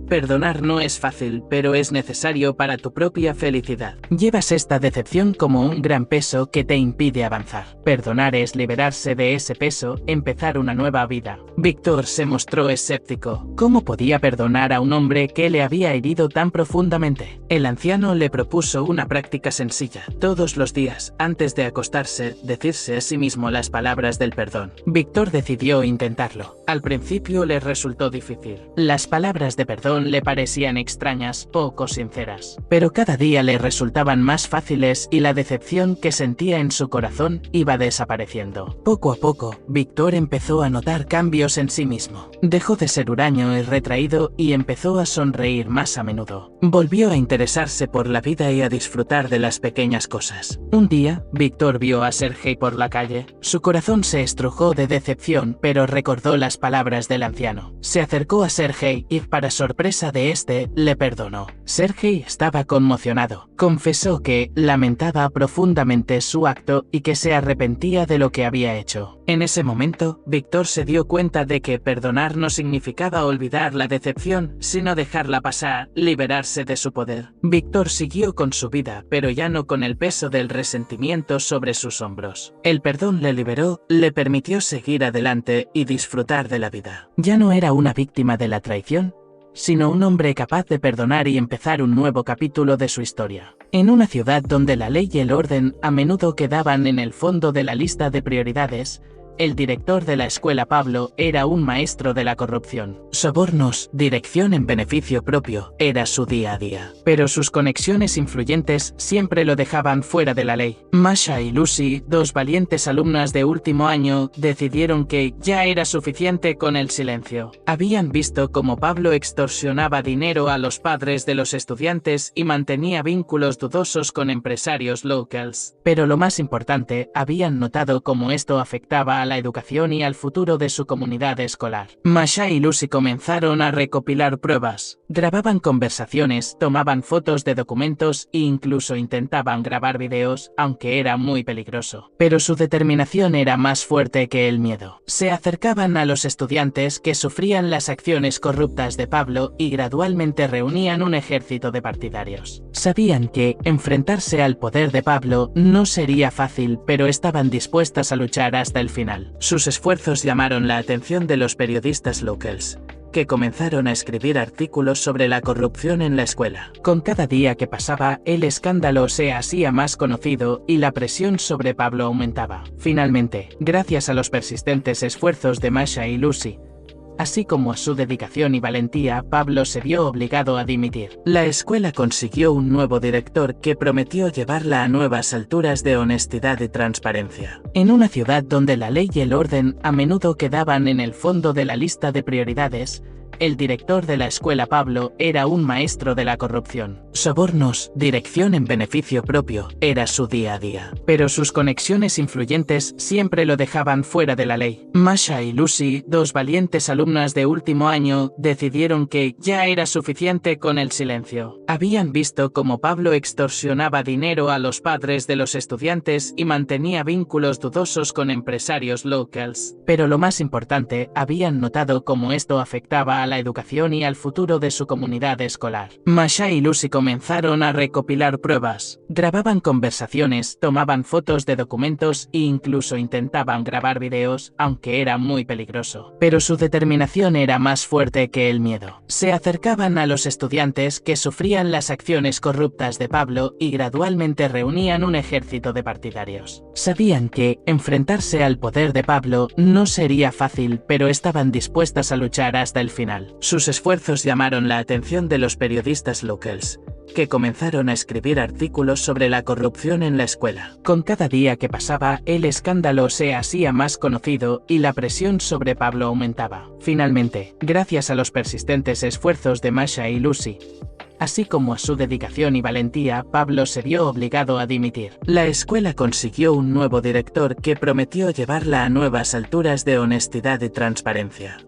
Speaker 1: perdonar no es fácil, pero es necesario para tu propia felicidad. Llevas esta decepción como un gran peso que te impide avanzar. Perdonar es liberarse de ese peso, empezar una nueva vida. Víctor se mostró escéptico. ¿Cómo podía perdonar a un hombre que le había herido tan profundamente? El anciano le propuso una práctica sencilla. Todos los días, antes de acostarse, decirse a sí mismo las palabras del perdón. Víctor decidió intentarlo. Al principio le resultó difícil. Las palabras de perdón le parecían extrañas, poco sinceras. Pero cada día le resultaban más fáciles y la decepción que sentía en su corazón iba desapareciendo. Poco a poco, Víctor empezó a notar cambios en sí mismo. Dejó de ser huraño y retraído y empezó a sonreír más a menudo. Volvió a interesarse por la vida y a disfrutar de las pequeñas cosas. Un día, Víctor vio a Sergei por la calle. Su corazón se estrujó de decepción, pero recordó las palabras del anciano. Se acercó a Sergei y, para sorpresa de este, le perdonó. Sergei estaba conmocionado. Confesó que lamentaba profundamente su acto y que se arrepentía de lo que había hecho. En ese momento, Víctor se dio cuenta de que perdonar no significaba olvidar la decepción, sino dejarla pasar, liberarse de su poder. Víctor siguió con su vida, pero ya no con el peso del resentimiento sobre sus hombros. El perdón le liberó, le permitió seguir adelante y disfrutar de la vida. Ya no era una víctima de la traición, sino un hombre capaz de perdonar y empezar un nuevo capítulo de su historia. En una ciudad donde la ley y el orden a menudo quedaban en el fondo de la lista de prioridades, el director de la escuela Pablo era un maestro de la corrupción. Sobornos, dirección en beneficio propio, era su día a día. Pero sus conexiones influyentes siempre lo dejaban fuera de la ley. Masha y Lucy, dos valientes alumnas de último año, decidieron que ya era suficiente con el silencio. Habían visto cómo Pablo extorsionaba dinero a los padres de los estudiantes y mantenía vínculos dudosos con empresarios locals. Pero lo más importante, habían notado cómo esto afectaba a la educación y al futuro de su comunidad escolar. Masha y Lucy comenzaron a recopilar pruebas. Grababan conversaciones, tomaban fotos de documentos e incluso intentaban grabar videos, aunque era muy peligroso. Pero su determinación era más fuerte que el miedo. Se acercaban a los estudiantes que sufrían las acciones corruptas de Pablo y gradualmente reunían un ejército de partidarios. Sabían que enfrentarse al poder de Pablo no sería fácil, pero estaban dispuestas a luchar hasta el final. Sus esfuerzos llamaron la atención de los periodistas locals, que comenzaron a escribir artículos sobre la corrupción en la escuela. Con cada día que pasaba, el escándalo se hacía más conocido y la presión sobre Pablo aumentaba. Finalmente, gracias a los persistentes esfuerzos de Masha y Lucy, así como a su dedicación y valentía, Pablo se vio obligado a dimitir. La escuela consiguió un nuevo director que prometió llevarla a nuevas alturas de honestidad y transparencia. En una ciudad donde la ley y el orden a menudo quedaban en el fondo de la lista de prioridades, el director de la escuela Pablo era un maestro de la corrupción. Sobornos, dirección en beneficio propio, era su día a día. Pero sus conexiones influyentes siempre lo dejaban fuera de la ley. Masha y Lucy, dos valientes alumnas de último año, decidieron que ya era suficiente con el silencio. Habían visto cómo Pablo extorsionaba dinero a los padres de los estudiantes y mantenía vínculos dudosos con empresarios locals. Pero lo más importante, habían notado cómo esto afectaba a la educación y al futuro de su comunidad escolar. Masha y Lucy comenzaron a recopilar pruebas. Grababan conversaciones, tomaban fotos de documentos e incluso intentaban grabar videos, aunque era muy peligroso. Pero su determinación era más fuerte que el miedo. Se acercaban a los estudiantes que sufrían las acciones corruptas de Pablo y gradualmente reunían un ejército de partidarios. Sabían que enfrentarse al poder de Pablo no sería fácil, pero estaban dispuestas a luchar hasta el final. Sus esfuerzos llamaron la atención de los periodistas locals, que comenzaron a escribir artículos sobre la corrupción en la escuela. Con cada día que pasaba, el escándalo se hacía más conocido y la presión sobre Pablo aumentaba. Finalmente, gracias a los persistentes esfuerzos de Masha y Lucy, así como a su dedicación y valentía, Pablo se vio obligado a dimitir. La escuela consiguió un nuevo director que prometió llevarla a nuevas alturas de honestidad y transparencia.